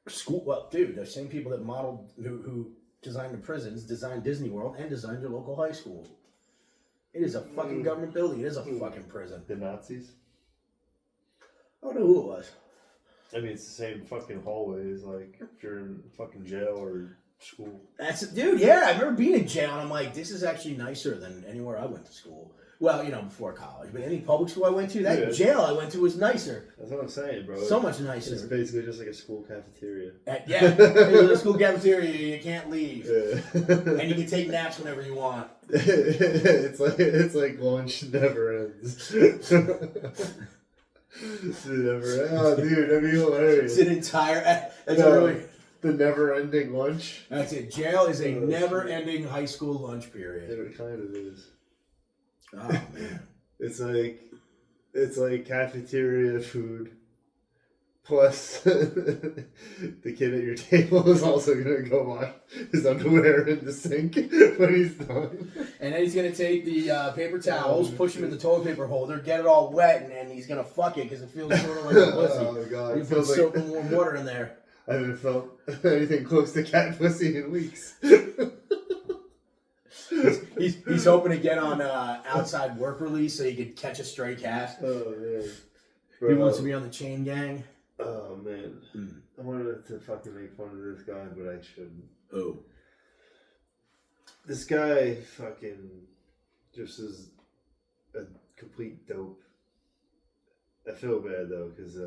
School, well, dude, the same people that modeled, who designed the prisons, designed Disney World, and designed your local high school. It is a fucking government building. It is a fucking prison. The Nazis? I don't know who it was. I mean, it's the same fucking hallways, like, if you're in fucking jail or school. Dude, yeah, I remember being in jail, and I'm like, this is actually nicer than anywhere I went to school. Well, before college, but any public school I went to, that jail I went to was nicer. That's what I'm saying, bro. So much nicer. It's basically just like a school cafeteria. Yeah, there's a school cafeteria, you can't leave. Yeah. And you can take naps whenever you want. It's like lunch never ends. It never ends. Oh, dude, that'd be hilarious. It's an entire... The never-ending lunch. That's it. Jail is a never-ending high school lunch period. It kind of is. Oh, man. It's like cafeteria food. Plus, the kid at your table is also going to go wash his underwear in the sink when he's done. And then he's going to take the paper towels, push them in the toilet paper holder, get it all wet, and he's going to fuck it because it feels sort of like a pussy. Oh, God. You put soap and warm water in there. I haven't felt anything close to cat pussy in weeks. He's hoping to get on outside work release so he could catch a stray cat. Oh, man. Bro. He wants to be on the chain gang. Oh, man. I wanted to fucking make fun of this guy, but I shouldn't. Oh. This guy fucking just is a complete dope. I feel bad, though, because...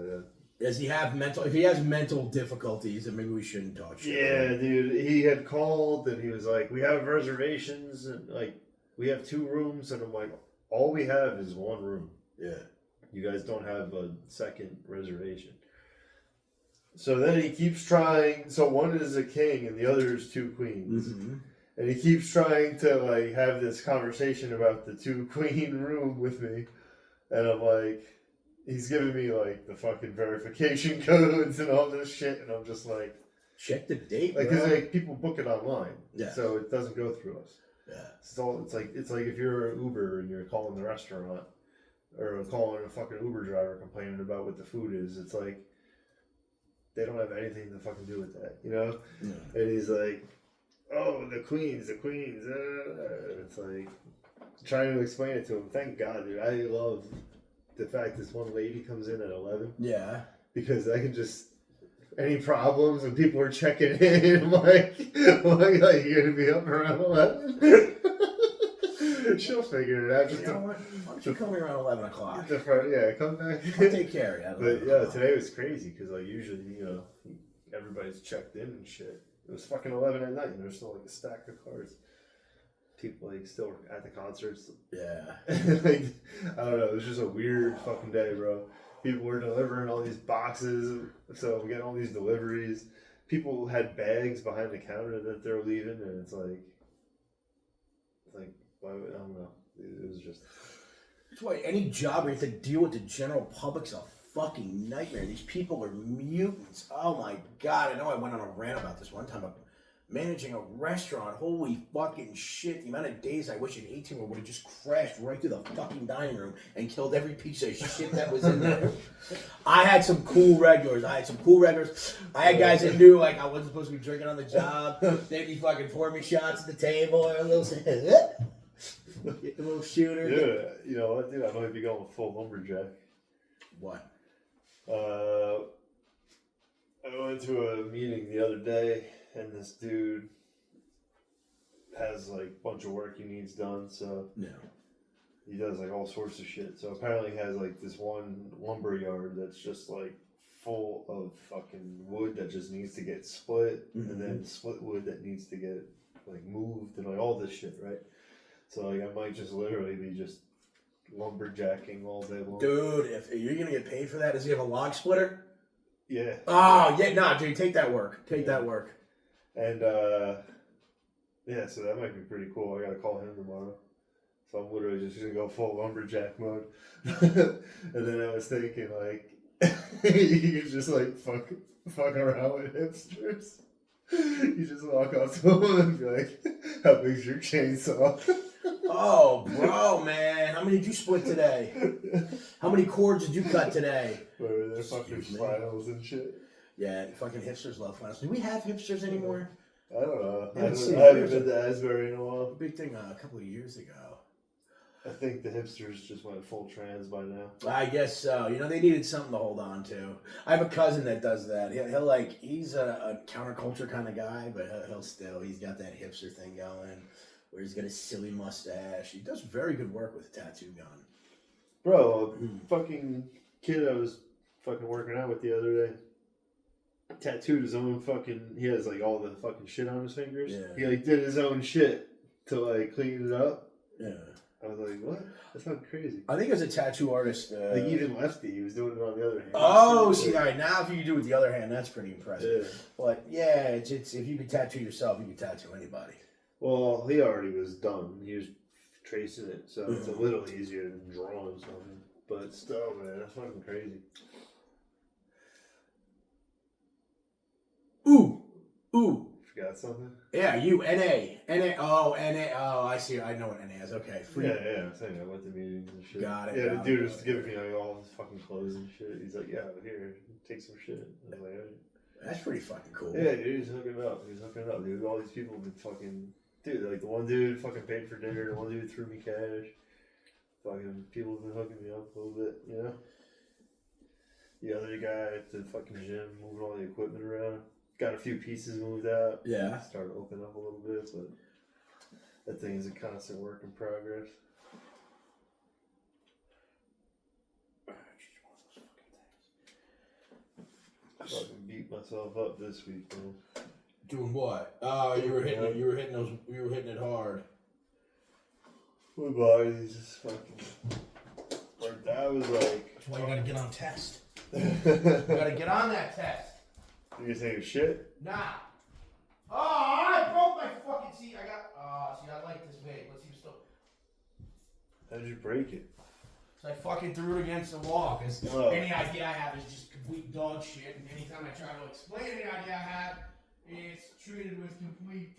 Does he have if he has mental difficulties, then maybe we shouldn't talk shit. Yeah, dude. He had called and he was like, we have reservations and like, we have 2 rooms. And I'm like, all we have is 1 room. Yeah. You guys don't have a second reservation. So then he keeps trying. So one is a king and the other is 2 queens. Mm-hmm. And he keeps trying to like have this conversation about the 2 queen room with me. And I'm like... He's giving me, like, the fucking verification codes and all this shit, and I'm just like... Check the date, like, because, like, people book it online. Yeah. So it doesn't go through us. Yeah. It's like if you're an Uber and you're calling the restaurant, or calling a fucking Uber driver complaining about what the food is, it's like, they don't have anything to fucking do with that, you know? Yeah. And he's like, oh, the queens. It's like, trying to explain it to him. Thank God, dude. I love... the fact this one lady comes in at 11. Yeah. Because I can just... Any problems when people are checking in, I'm like, you're going to be up around 11? She'll figure it out. Just why don't you come here around 11 o'clock? Come back. I'll take care of you. But yeah, today was crazy because like usually, everybody's checked in and shit. It was fucking 11 at night and there's still like a stack of cards. People like still at the concerts. Yeah. Like, I don't know. It was just a weird fucking day, bro. People were delivering all these boxes, so we got all these deliveries. People had bags behind the counter that they're leaving, and it's like, why? I don't know. It was just. That's why any job where you have to deal with the general public's a fucking nightmare. These people are mutants. Oh my God! I know I went on a rant about this one time. Managing a restaurant, holy fucking shit. The amount of days I wish an 18-year-old would have just crashed right through the fucking dining room and killed every piece of shit that was in there. I had some cool regulars. I had guys that knew like I wasn't supposed to be drinking on the job. They'd be fucking pouring me shots at the table or a little shooter. Yeah, you know what, dude? I might be going full lumberjack. What? I went to a meeting the other day. And this dude has like a bunch of work he needs done, so Yeah. he does like all sorts of shit. So apparently he has like this one lumber yard that's just like full of fucking wood that just needs to get split, and then split wood that needs to get like moved and like all this shit, right? So like I might just literally be just lumberjacking all day long. Dude, if you're gonna get paid for that, does he have a log splitter? Yeah. Oh yeah, nah, dude, take that work. Take that work. And yeah, so that might be pretty cool. I gotta call him tomorrow. So I'm literally just gonna go full lumberjack mode. And then I was thinking like you could just like fuck around with hipsters. You just walk up to them and be like, how big's your chainsaw? Oh, bro, man. How many did you split today? How many cords did you cut today? Where they're fucking flannels and shit. Yeah, fucking hipsters love flannels. Do we have hipsters anymore? I don't know. Yeah, I haven't been to Asbury in a while. Big thing a couple of years ago. I think the hipsters just went full trans by now. I guess so. You know, they needed something to hold on to. I have a cousin that does that. He'll like, he's a counterculture kind of guy, but he's got that hipster thing going, where he's got a silly mustache. He does very good work with a tattoo gun. Bro, a fucking kid I was fucking working out with the other day tattooed his own fucking, he has like all the fucking shit on his fingers. Yeah. He like did his own shit to like clean it up. Yeah. I was like, what? That's not crazy. I think as a tattoo artist... like even lefty, he was doing it on the other hand. Oh, see, all right, now if you can do it with the other hand, that's pretty impressive. Yeah. But yeah, it's if you could tattoo yourself, you could tattoo anybody. Well, he already was done. He was tracing it, so it's a little easier than drawing something. But still, man, that's fucking crazy. Ooh. Forgot something? Yeah, you, NA. Oh, I see. I know what NA is. Okay. Free. Yeah, I'm saying I went to meetings and shit. Got it. Yeah, got the dude it. was giving me like all his fucking clothes and shit. He's like, yeah, here, take some shit. I was like, all right. That's pretty fucking cool. Yeah, dude, he's hooking it up. Dude. All these people have been fucking... Dude, like the one dude fucking paid for dinner. The one dude threw me cash. Fucking people have been hooking me up a little bit, you know? The other guy at the fucking gym moving all the equipment around. Got a few pieces moved out. Yeah. Started to open up a little bit, but that thing is a constant work in progress. I fucking beat myself up this week, man. Doing what? Oh, you were hitting it. You were hitting it hard. My body's just fucking. My dad was like. That's why you gotta get on test. You gotta get on that test. You take a shit? Nah. Oh, I broke my fucking seat. See, I like this vape. Let's see if still. How'd you break it? So I fucking threw it against the wall because any idea I have is just complete dog shit, and anytime I try to explain any idea I have, it's treated with complete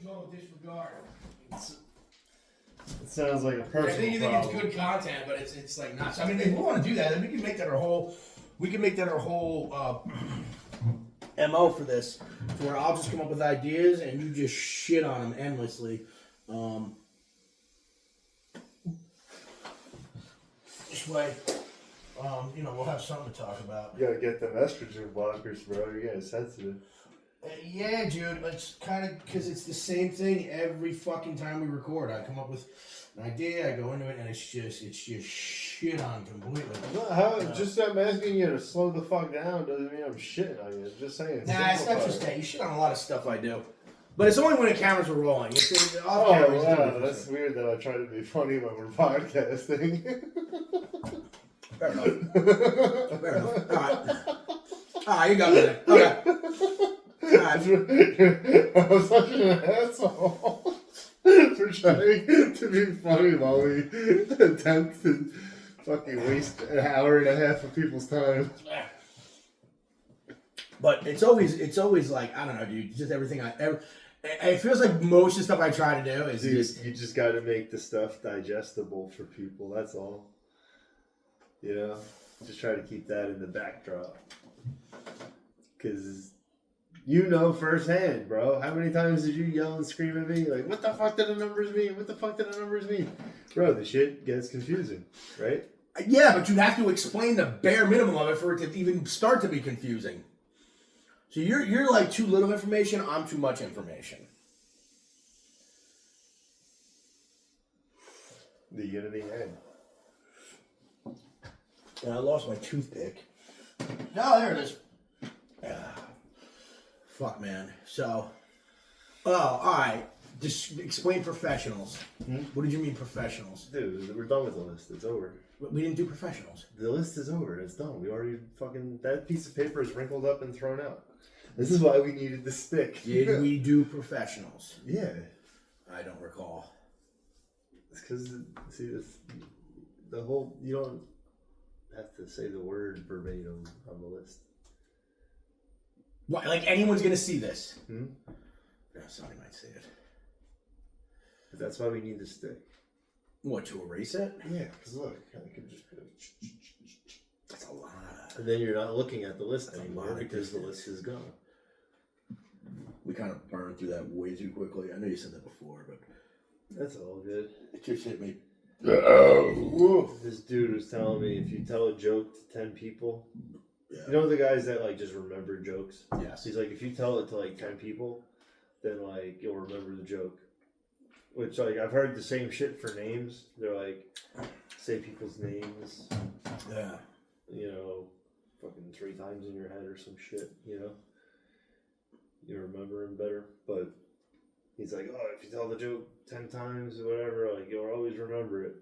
total disregard. It sounds like a personal I think you think it's good content, but it's like not. I mean, if we want to do that, then we can make that our whole. We can make that our whole MO for this, to where I'll just come up with ideas and you just shit on them endlessly. This way, we'll have something to talk about. You gotta get them estrogen blockers, bro. You're getting sensitive. Yeah, dude. It's kind of because it's the same thing every fucking time we record. I come up with an idea, I go into it, and it's just shit on completely. Just I'm asking you to slow the fuck down doesn't mean I'm shitting on you. It's just saying. Nah, it's not just that. You shit on a lot of stuff I do. But it's only when the cameras are rolling. It's off Oh, camera. wow. That's weird that I try to be funny when we're podcasting. Fair enough. Fair enough. All right, you got me there. Okay. I was such an asshole for trying to be funny while we attempt to fucking waste an hour and a half of people's time. But it's always like, I don't know, dude. Just everything I ever. It feels like most of the stuff I try to do is you just got to make the stuff digestible for people. That's all. You know, just try to keep that in the backdrop. Because you know firsthand, bro. How many times did you yell and scream at me? Like, what the fuck did the numbers mean? What the fuck did the numbers mean? Bro, the shit gets confusing, right? Yeah, but you have to explain the bare minimum of it for it to even start to be confusing. So you're like too little information, I'm too much information. The yin and the yang. And I lost my toothpick. No, there it is. Fuck, man. So, all right. Just explain professionals. What did you mean professionals? Dude, we're done with the list. It's over. We didn't do professionals. The list is over. It's done. We already fucking... That piece of paper is wrinkled up and thrown out. This is why we needed the stick. Did we do professionals? Yeah. I don't recall. It's because, see, this, the whole... You don't have to say the word verbatim on the list. What, like anyone's going to see this? Yeah, somebody might see it. But that's why we need the stick. What, to erase it? Yeah, because look, I can just go... That's a lot. And then you're not looking at the list anymore because the list is gone. We kind of burned through that way too quickly. I know you said that before, but... That's all good. It just hit me. This dude was telling me if you tell a joke to 10 people... Yeah. You know the guys that like just remember jokes? Yes. He's like, if you tell it to like 10 people, then like you'll remember the joke. Which like I've heard the same shit for names. They're like, say people's names. Yeah. You know, fucking 3 times in your head or some shit, you know? You remember him better. But he's like, oh, if you tell the joke 10 times or whatever, like you'll always remember it.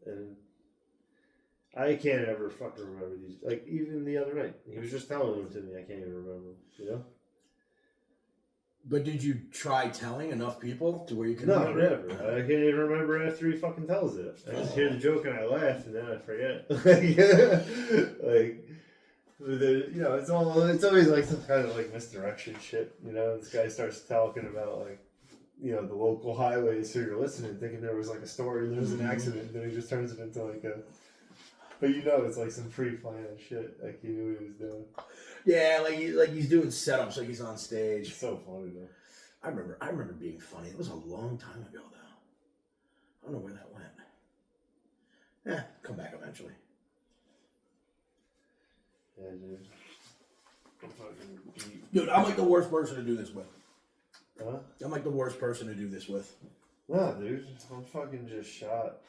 And I can't ever fucking remember these. Like, even the other night, he was just telling them to me. I can't even remember them, you know? But did you try telling enough people to where you can No, remember? never. I can't even remember after he fucking tells it. I just hear the joke and I laugh and then I forget. Like, you know, it's always like some kind of like misdirection shit, you know? This guy starts talking about like, you know, the local highways, so you're listening thinking there was like a story and there was an accident, and then he just turns it into like a... But you know it's like some pre-planned shit. Like he knew what he was doing. Yeah, like he's doing setups like he's on stage. It's so funny though. I remember being funny. It was a long time ago though. I don't know where that went. Come back eventually. Yeah, dude. I'm fucking... Dude, I'm like the worst person to do this with. Huh? I'm like the worst person to do this with. Nah, dude. I'm fucking just shot.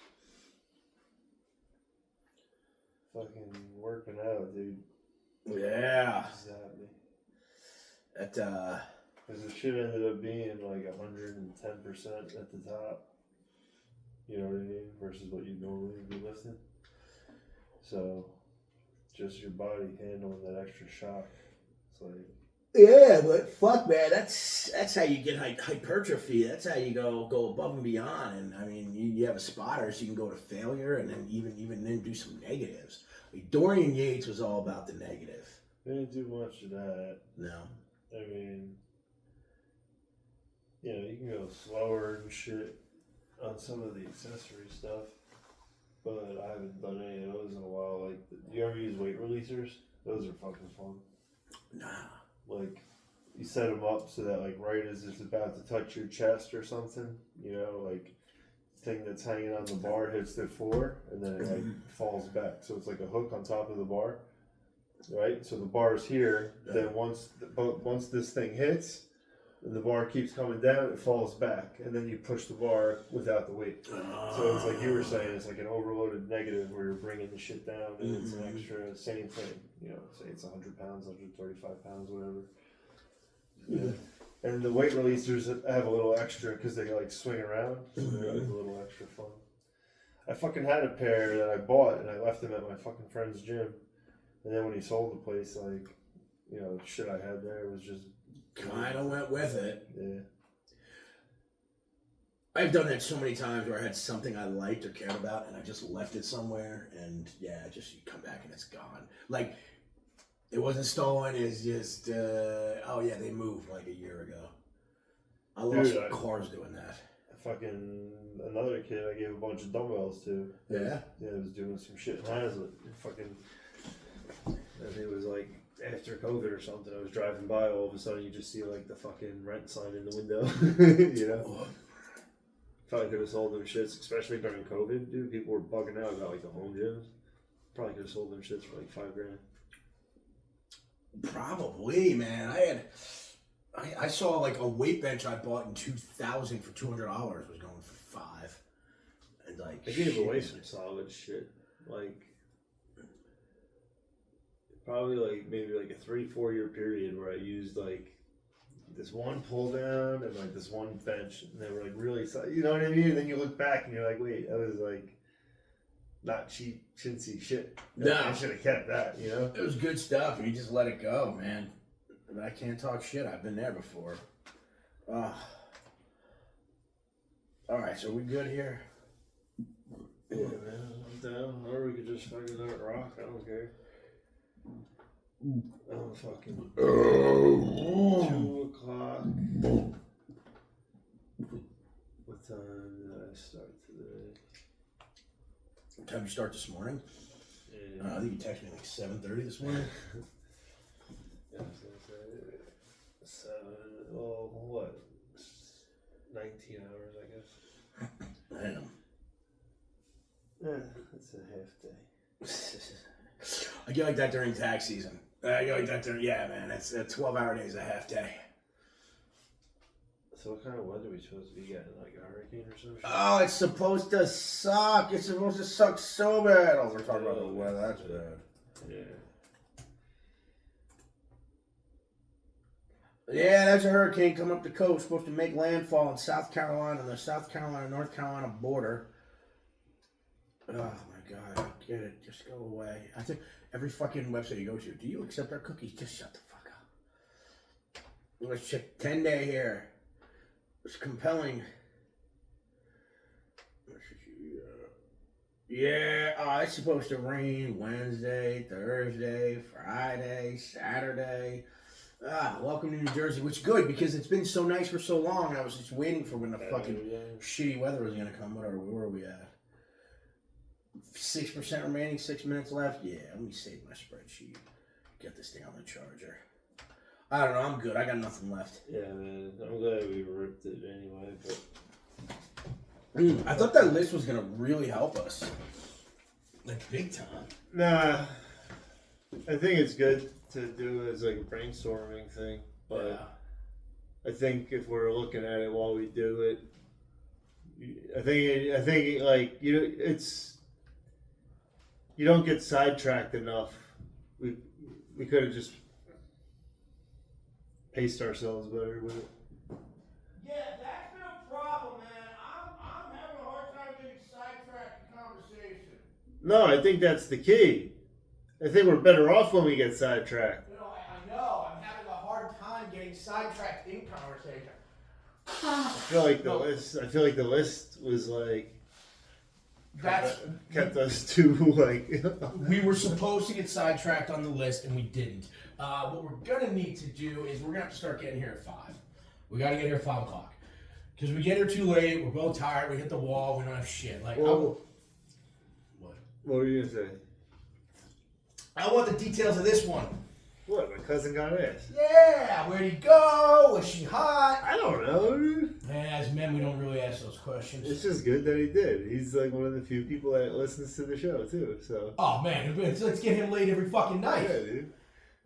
Fucking working out, dude. Yeah. Exactly. That Because the shit ended up being like 110% at the top. You know what I mean? Versus what you normally be lifting. So, just your body handling that extra shock. It's like... Yeah, but fuck, man, that's how you get hypertrophy. That's how you go above and beyond. And I mean, you have a spotter, so you can go to failure, and then even then do some negatives. Like, Dorian Yates was all about the negative. They didn't do much of that. No. I mean, you know, you can go slower and shit on some of the accessory stuff, but I haven't done any of those in a while. Like, do you ever use weight releasers? Those are fucking fun. Nah. Like, you set them up so that, like, right as it's about to touch your chest or something, you know, like, thing that's hanging on the bar hits the floor, and then it, like, falls back. So it's like a hook on top of the bar, right? So the bar is here, then once this thing hits, and the bar keeps coming down, it falls back, and then you push the bar without the weight. So it's like you were saying, it's like an overloaded negative where you're bringing the shit down, and it's an extra, same thing, you know, say it's 100 pounds, 135 pounds, whatever. Yeah. And the weight releasers have a little extra because they like swing around, so they're like a little extra fun. I fucking had a pair that I bought, and I left them at my fucking friend's gym, and then when he sold the place, like, you know, the shit I had there was just... Kind of went with it. Yeah. I've done that so many times where I had something I liked or cared about and I just left it somewhere and yeah, just you come back and it's gone. Like, it wasn't stolen, it's just, oh yeah, they moved like a year ago. I lost cars doing that. Fucking another kid I gave a bunch of dumbbells to. Yeah? Yeah, was doing some shit in Hazlitt. Fucking, I think it was like, after COVID or something, I was driving by, all of a sudden you just see like the fucking rent sign in the window, you know? Probably could have sold them shits, especially during COVID, dude. People were bugging out about like the home gyms. Probably could have sold them shits for like $5,000. Probably, man. I saw like a weight bench I bought in 2000 for $200 was going for $5,000. And like. I gave away some solid shit. Like, probably like maybe like a 3-4 year period where I used like this one pull down and like this one bench, and they were like really solid. You know what I mean? And then you look back and you're like, wait, that was like not cheap, chintzy shit. No. I should have kept that, you know? It was good stuff. You just let it go, man. But I can't talk shit. I've been there before. All right, so we good here? Yeah, man, I'm down. Or we could just fucking let it rock. I don't care. I'm fucking 2 o'clock. What time did I start today? What time did you start this morning? Yeah. I think you texted me like 7:30 this morning. Yeah, I was gonna say 7. Well, what? 19 hours, I guess. Damn. Yeah, that's a half day. I get like that during tax season. I get like that during, yeah, man. It's 12-hour days, a half day. So what kind of weather are we supposed to be getting? Like a hurricane or something? Oh, it's supposed to suck. It's supposed to suck so bad. Oh, we're talking about the weather. That's bad. Yeah. Yeah, that's a hurricane coming up the coast. Supposed to make landfall in South Carolina, on the South Carolina-North Carolina border. Oh, my God. Get it. Just go away. I think every fucking website you go to, do you accept our cookies? Just shut the fuck up. Let's check 10-day here. It's compelling. Yeah, it's supposed to rain Wednesday, Thursday, Friday, Saturday. Welcome to New Jersey, which is good because it's been so nice for so long. I was just waiting for when the fucking shitty weather was going to come. Where are we at? 6% remaining, 6 minutes left. Yeah, let me save my spreadsheet. Get this thing on the charger. I don't know, I'm good. I got nothing left. Yeah, man. I'm glad we ripped it anyway, but... I thought that list was going to really help us. Like, big time. Nah. I think it's good to do as like a brainstorming thing, but I think if we're looking at it while we do it, I think like you don't get sidetracked enough. We could have just paced ourselves better with it. Yeah, that's been a problem, man. I'm having a hard time getting sidetracked in conversation. No, I think that's the key. I think we're better off when we get sidetracked. You know, I know. I'm having a hard time getting sidetracked in conversation. I feel like the list was like kept us too like. We were supposed to get sidetracked on the list and we didn't. What we're gonna need to do is we're gonna have to start getting here at 5. We gotta get here at 5 o'clock because we get here too late. We're both tired. We hit the wall. We don't have shit. Like, well, what? What were you gonna say? I want the details of this one. What? My cousin got ass. Yeah, where'd he go? Was she hot? I don't know, dude. Man, as men, we don't really ask those questions. It's just good that he did. He's like one of the few people that listens to the show too. So. Oh man, let's get him laid every fucking night. Yeah, dude.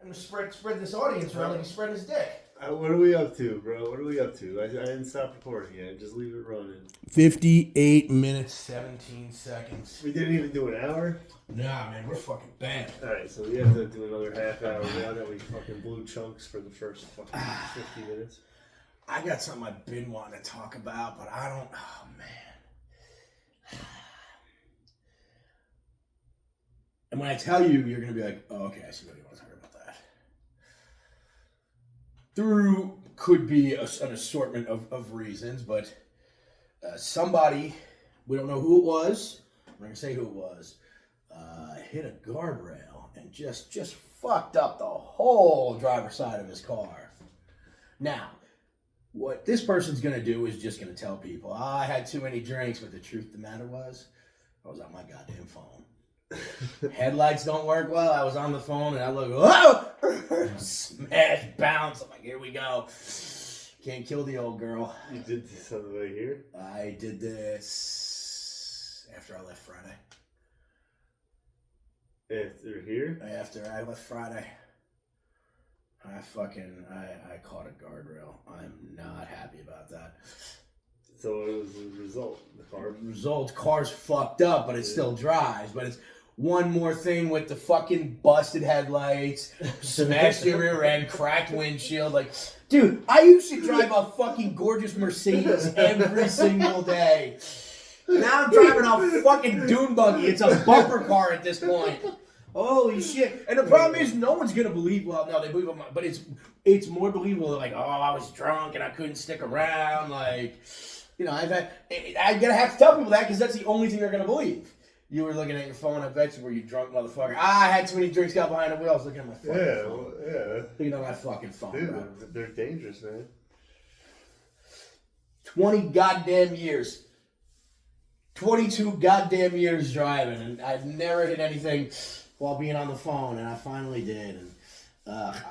And spread this audience around like he's spreading his dick. What are we up to, bro? What are we up to? I didn't stop recording yet. Just leave it running. 58 minutes, 17 seconds. We didn't even do an hour? Nah, man, we're fucking bad. Alright, so we have to do another half hour now that we fucking blew chunks for the first fucking 50 minutes. I got something I've been wanting to talk about, but I don't... Oh, man. And when I tell you, you're going to be like, oh, okay, I see what you want to talk about that. Through could be an assortment of reasons, but somebody, we don't know who it was, I'm not going to say who it was, hit a guardrail and just fucked up the whole driver's side of his car. Now, what this person's going to do is just going to tell people, I had too many drinks, but the truth of the matter was, I was on my goddamn phone. Headlights don't work well. I was on the phone and I look, whoa! Smash, bounce. I'm like, here we go. Can't kill the old girl. You did this on the way here? I did this after I left Friday. After here? After I left Friday. I caught a guardrail. I'm not happy about that. So it was the result. The car. Car's fucked up, but it still drives. But it's one more thing with the fucking busted headlights, smashed your rear end, cracked windshield. Like, dude, I used to drive a fucking gorgeous Mercedes every single day. Now I'm driving a fucking dune buggy. It's a bumper car at this point. Holy shit. And the problem is no one's going to believe, well, no, they believe him, but it's more believable. Like, oh, I was drunk and I couldn't stick around. Like, you know, I'm going to have to tell people that because that's the only thing they're going to believe. You were looking at your phone, I bet you were, you drunk motherfucker. I had too many drinks, got behind the wheel. I was looking at my fucking phone. Yeah. Looking at my fucking phone, Dude, bro. they're dangerous, man. 20 goddamn years. 22 goddamn years driving, and I've never hit anything while being on the phone, and I finally did. And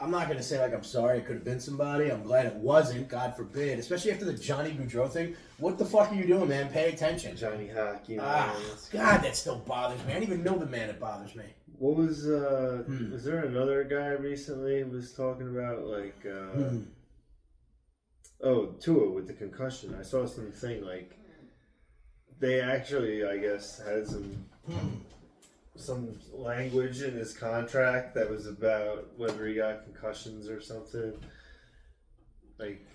I'm not going to say like I'm sorry it could have been somebody. I'm glad it wasn't, God forbid. Especially after the Johnny Boudreaux thing. What the fuck are you doing, man? Pay attention. Johnny Hockey. God, that still bothers me. I don't even know the man. It bothers me. What was, was there another guy recently who was talking about, like, Tua with the concussion? I saw something, like, they actually, I guess, had some language in his contract that was about whether he got concussions or something. Like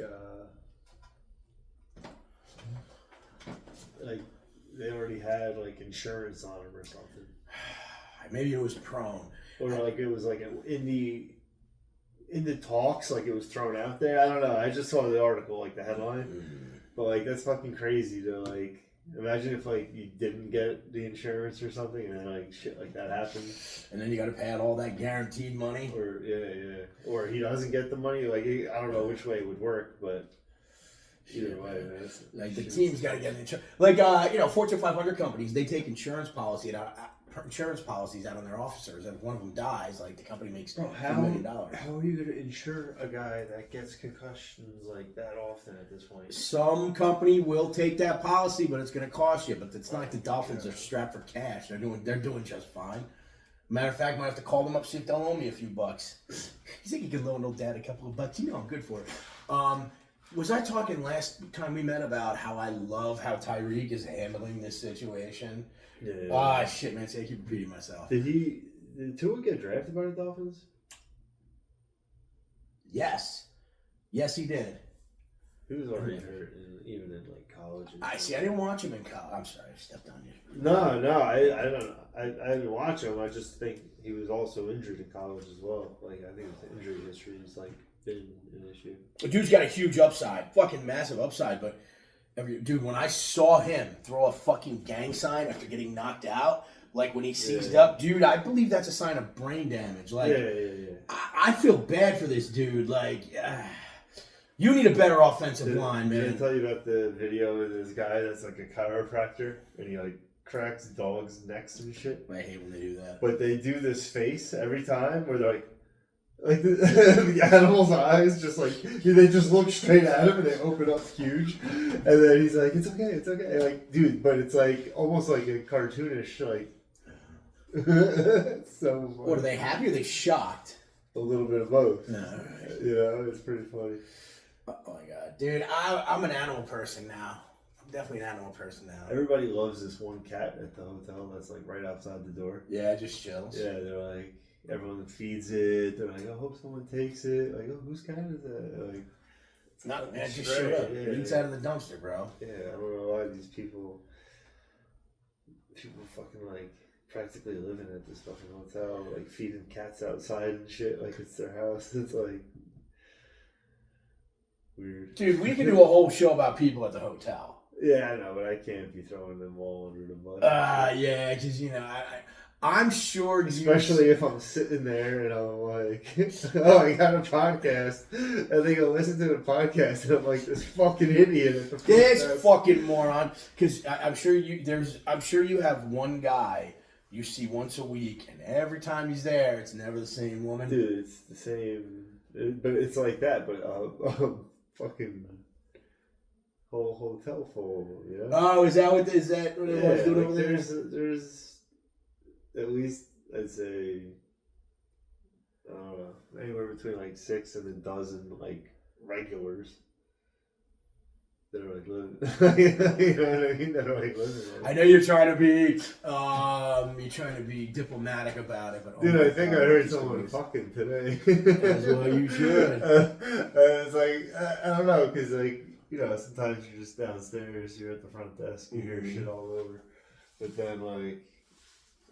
they already had like insurance on him or something. Maybe it was prone. Or like it was like in the talks, like it was thrown out there. I don't know. I just saw the article, like the headline. But like that's fucking crazy to like imagine if like you didn't get the insurance or something and then like shit like that happened. And then you gotta pay out all that guaranteed money. Or or he doesn't get the money. Like I don't know which way it would work, but either way, man. Like the team's gotta get an insurance. Like Fortune 500 companies, they take insurance policies out on their officers, and if one of them dies, like the company makes $1 million. How are you going to insure a guy that gets concussions like that often at this point? Some company will take that policy, but it's going to cost you. But it's not like the Dolphins are strapped for cash. They're doing just fine. Matter of fact, I might have to call them up, see if they'll owe me a few bucks. You think you can loan old dad a couple of bucks? You know I'm good for it. Was I talking last time we met about how I love how Tyreek is handling this situation? Yeah. Shit, man. See, I keep repeating myself. Did Tua get drafted by the Dolphins? Yes. Yes, he did. He was already hurt, even in like college. I didn't watch him in college. I'm sorry, I stepped on you. No, I don't know. I didn't watch him. I just think he was also injured in college as well. Like I think his injury history has like been an issue. The dude's got a huge upside, fucking massive upside, but. Dude, when I saw him throw a fucking gang sign after getting knocked out, like when he seized up, dude, I believe that's a sign of brain damage. Like, I feel bad for this dude. Like, you need a better offensive line, man. Did I tell you about the video of this guy that's like a chiropractor and he like cracks dogs' necks and shit? I hate when they do that. But they do this face every time where they're like the animal's eyes just like they just look straight at him and they open up huge, and then he's like, it's okay, like dude, but it's like almost like a cartoonish like. It's so funny. What, are they happy or are they shocked? A little bit of both. No, right. It's pretty funny. Oh my god, dude, I'm an animal person now. I'm definitely an animal person now. Everybody loves this one cat at the hotel that's like right outside the door. Yeah, it just chills. Yeah, they're like. Everyone feeds it. They're like, I hope someone takes it. Like, oh, whose cat is that? Like, it's not, man, just showed up. Yeah, It's out of the dumpster, bro. Yeah, I don't know why these people fucking like practically living at this fucking hotel, like feeding cats outside and shit, like it's their house. It's like weird. Dude, we could do a whole show about people at the hotel. Yeah, I know, but I can't be throwing them all under the bus. Yeah, because I'm sure especially if I'm sitting there and I'm like, oh, I got a podcast. And they go listen to the podcast and I'm like this fucking idiot at the podcast. This fucking moron. Because I'm sure you have one guy you see once a week, and every time he's there, it's never the same woman. Dude, it's the same, but it's like that. But fucking whole hotel full, you know? Oh, is that what it was doing over there? There's at least I'd say I don't know, anywhere between like 6 and a dozen like regulars They're like living. You know what I mean? They're like living. I know you're trying to be diplomatic about it, but Dude, I think I heard someone fucking today. As well, you should. It's like I don't know, because like sometimes you're just downstairs, you're at the front desk, you hear shit all over, but then like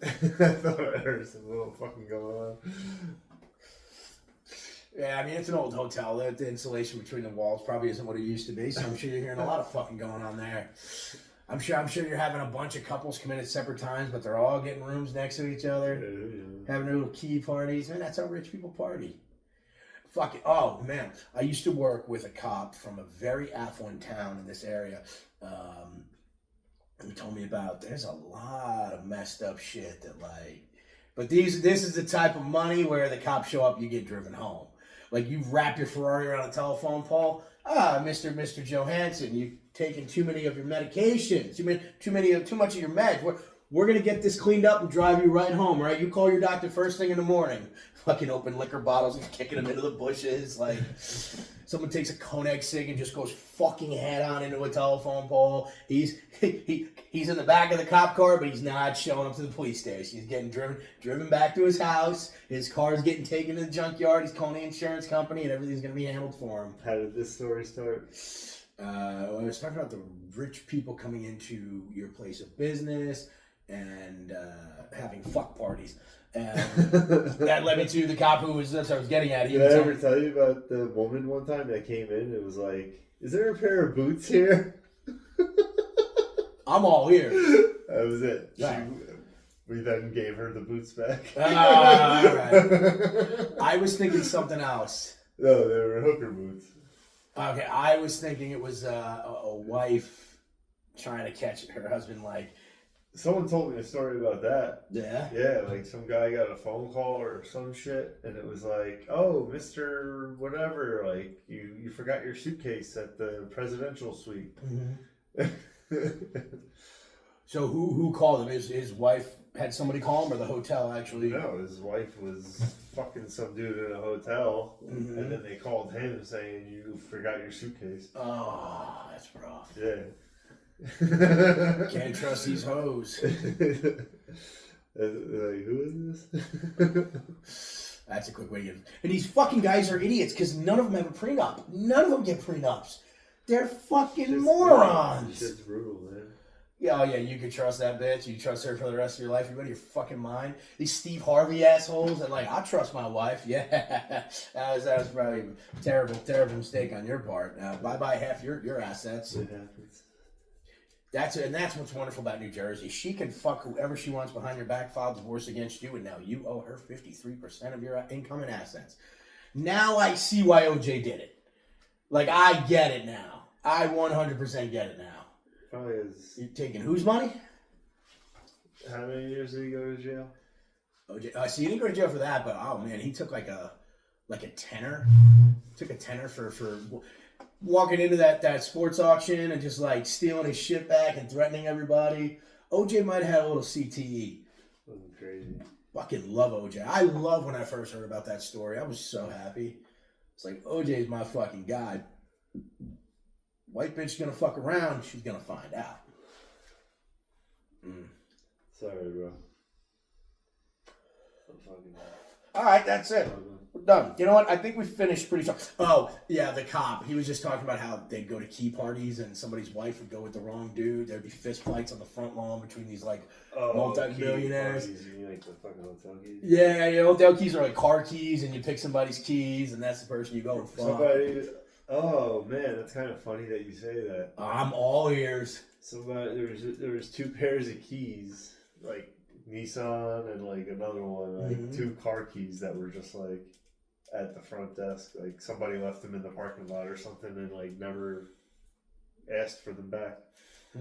I thought I heard some little fucking going on. Yeah, I mean, it's an old hotel. The insulation between the walls probably isn't what it used to be, so I'm sure you're hearing a lot of fucking going on there. I'm sure you're having a bunch of couples come in at separate times, but they're all getting rooms next to each other, having little key parties. Man, that's how rich people party. Fuck it. Oh, man. I used to work with a cop from a very affluent town in this area. He told me about there's a lot of messed up shit that like... But this is the type of money where the cops show up, you get driven home. Like, you wrap your Ferrari around a telephone pole. Mr. Johansson, you've taken too many of your medications. Too much of your meds. We're going to get this cleaned up and drive you right home, right? You call your doctor first thing in the morning. Fucking open liquor bottles and kicking them into the bushes. Like, someone takes a Konex cig and just goes fucking head on into a telephone pole. He's in the back of the cop car, but he's not showing up to the police station. He's getting driven back to his house. His car's getting taken to the junkyard. He's calling the insurance company, and everything's going to be handled for him. How did this story start? I was talking about the rich people coming into your place of business and having fuck parties. And that led me to the cop that's what I was getting at. Did I ever tell you about the woman one time that came in and was like, is there a pair of boots here? I'm all ears. That was it. Yeah. We then gave her the boots back. All right. I was thinking something else. No, they were hooker boots. Okay, I was thinking it was a wife trying to catch her husband, like... Someone told me a story about that. Yeah? Yeah, like some guy got a phone call or some shit, and it was like, oh, Mr. Whatever, like, you forgot your suitcase at the presidential suite. Mm-hmm. So who called him? His wife had somebody call him, or the hotel actually? No, his wife was fucking some dude in a hotel, and then they called him saying, you forgot your suitcase. Oh, that's rough. Yeah. Can't trust these hoes. Like, who is this? That's a quick way to get it. And these fucking guys are idiots because none of them have a prenup. None of them get prenups. They're fucking morons. Shit's brutal, man. Yeah, oh yeah, you can trust that bitch. You trust her for the rest of your life. You out of your fucking mind. These Steve Harvey assholes that like, I trust my wife. Yeah, that was probably a terrible mistake on your part. Bye half your assets. It happens. That's what's wonderful about New Jersey. She can fuck whoever she wants behind your back, file divorce against you, and now you owe her 53% of your income and assets. Now I see why OJ did it. Like, I get it now. I 100% get it now. Probably is. You taking whose money? How many years did he go to jail? OJ. See, he didn't go to jail for that, but oh man, he took like a tenner. Took a tenner for walking into that sports auction and just like stealing his shit back and threatening everybody. OJ might have had a little CTE. Wasn't crazy. Fucking love OJ. I love when I first heard about that story. I was so happy. It's like, OJ's my fucking guy. White bitch gonna fuck around, she's gonna find out. Sorry, bro. I'm fucking... Alright, that's it. We're done. You know what? I think we finished pretty strong. Oh, yeah, the cop. He was just talking about how they'd go to key parties and somebody's wife would go with the wrong dude. There'd be fist fights on the front lawn between these, like, multi-millionaires. You mean like the fucking hotel keys? Yeah, hotel keys are like car keys, and you pick somebody's keys, and that's the person you go and fuck. Oh, man, that's kind of funny that you say that. I'm all ears. There was two pairs of keys, like Nissan and like another one, like two car keys that were just like at the front desk. Like somebody left them in the parking lot or something and like never asked for them back. I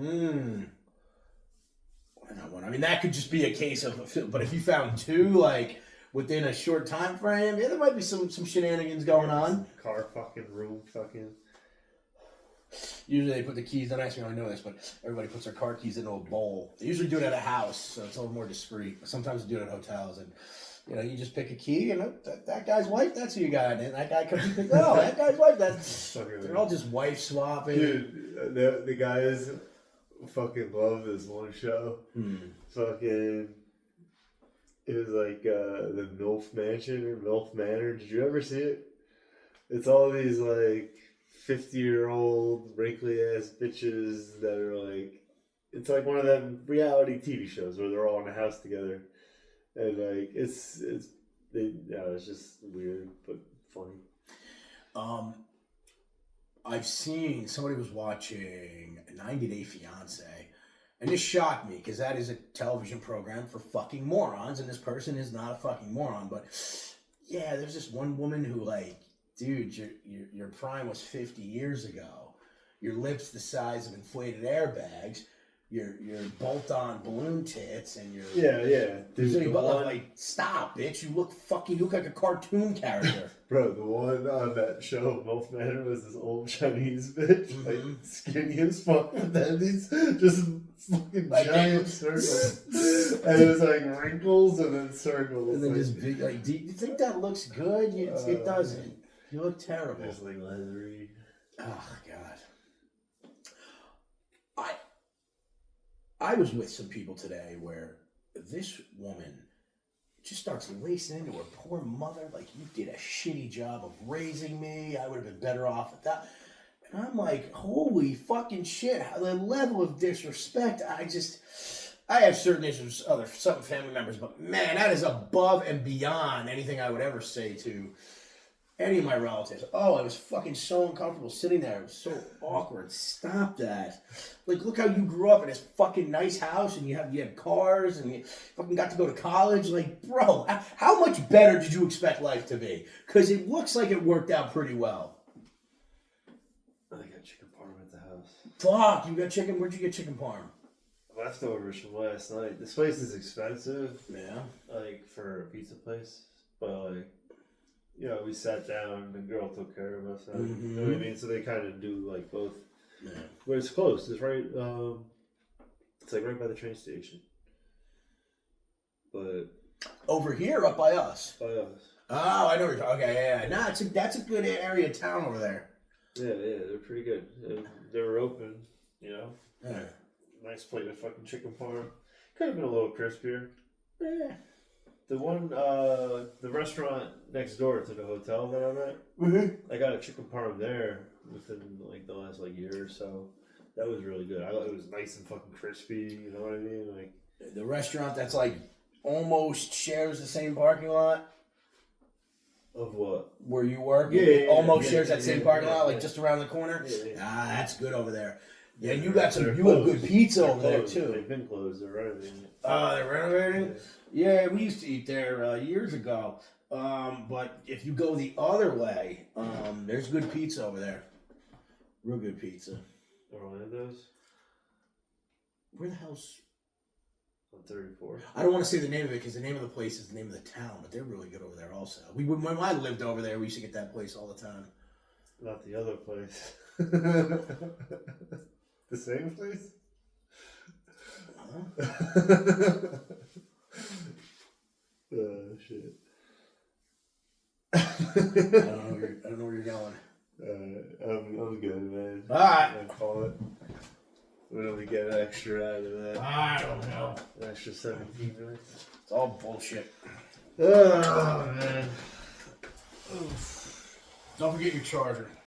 mean, that could just be a case of, but if you found two, like, within a short time frame, yeah, there might be some shenanigans going on. Car fucking room fucking. Usually they put the keys, don't ask me how I know this, but everybody puts their car keys into a bowl. They usually do it at a house, so it's a little more discreet. Sometimes they do it at hotels, and You know, you just pick a key, and that guy's wife, that's who you got. And that guy comes, you think, oh, that guy's wife, that's... They're all just wife swapping. Dude, the guys fucking love this one show. Fucking... It was like the MILF Mansion or MILF Manor. Did you ever see it? It's all these like 50-year-old wrinkly ass bitches that are like, it's like one of them reality TV shows where they're all in a house together, and like it's just weird but funny. I've seen somebody was watching 90 Day Fiance. And this shocked me because that is a television program for fucking morons, and this person is not a fucking moron. But yeah, there's this one woman who, like, dude, your prime was 50 years ago. Your lips the size of inflated airbags. Your bolt-on balloon tits, and your Dude, like, stop, bitch! You look like a cartoon character. Bro, the one on that show, MILF Manor, was this old Chinese bitch, like skinny as fuck, and then these just fucking like giant circles, and it was like wrinkles and then circles, and then just big. Like, do you think that looks good? It doesn't. You look terrible. It's like leathery. Oh God. I was with some people today where this woman just starts lacing into her poor mother like, you did a shitty job of raising me. I would have been better off with that. And I'm like, holy fucking shit. The level of disrespect. I have certain issues with some family members, but man, that is above and beyond anything I would ever say to any of my relatives. Oh, I was fucking so uncomfortable sitting there. It was so awkward. Stop that. Like, look how you grew up in this fucking nice house, and you had cars, and you fucking got to go to college. Like, bro, how much better did you expect life to be? Because it looks like it worked out pretty well. I got chicken parm at the house. Fuck, you got chicken? Where'd you get chicken parm? Leftovers from last night. This place is expensive. Yeah. Like, for a pizza place. But, like, you know, we sat down, and the girl took care of us. You know what I mean? So they kind of do, like, both. Yeah. But it's close. It's right, it's like right by the train station. But. Over here, up by us? By us. Oh, I know what you're talking. Okay, yeah. Nah, that's a good area of town over there. Yeah, they're pretty good. They were open, you know. Yeah. Nice plate of fucking chicken parm. Could have been a little crispier. Yeah. The one, the restaurant next door to the hotel that I'm at, I got a chicken parm there within like the last like year or so. That was really good. It was nice and fucking crispy. You know what I mean? Like the restaurant that's like almost shares the same parking lot. Of what? Where you work? Yeah. Almost shares that same parking lot, like just around the corner. Yeah. Ah, that's good over there. Yeah, you got some. You have good pizza over there too. They've been closed. They're renovating. They're renovating. Yeah, we used to eat there years ago. But if you go the other way, there's good pizza over there. Real good pizza. Orlando's? Where the hell's... On 34. I don't want to say the name of it because the name of the place is the name of the town, but they're really good over there also. When I lived over there, we used to get that place all the time. Not the other place. The same place? Huh? Shit. I don't know where you're going. I'm good, man. All right. I call it. What do we get extra out of that? I don't know. An extra 17 minutes? It's all bullshit. Oh, man. Don't forget your charger.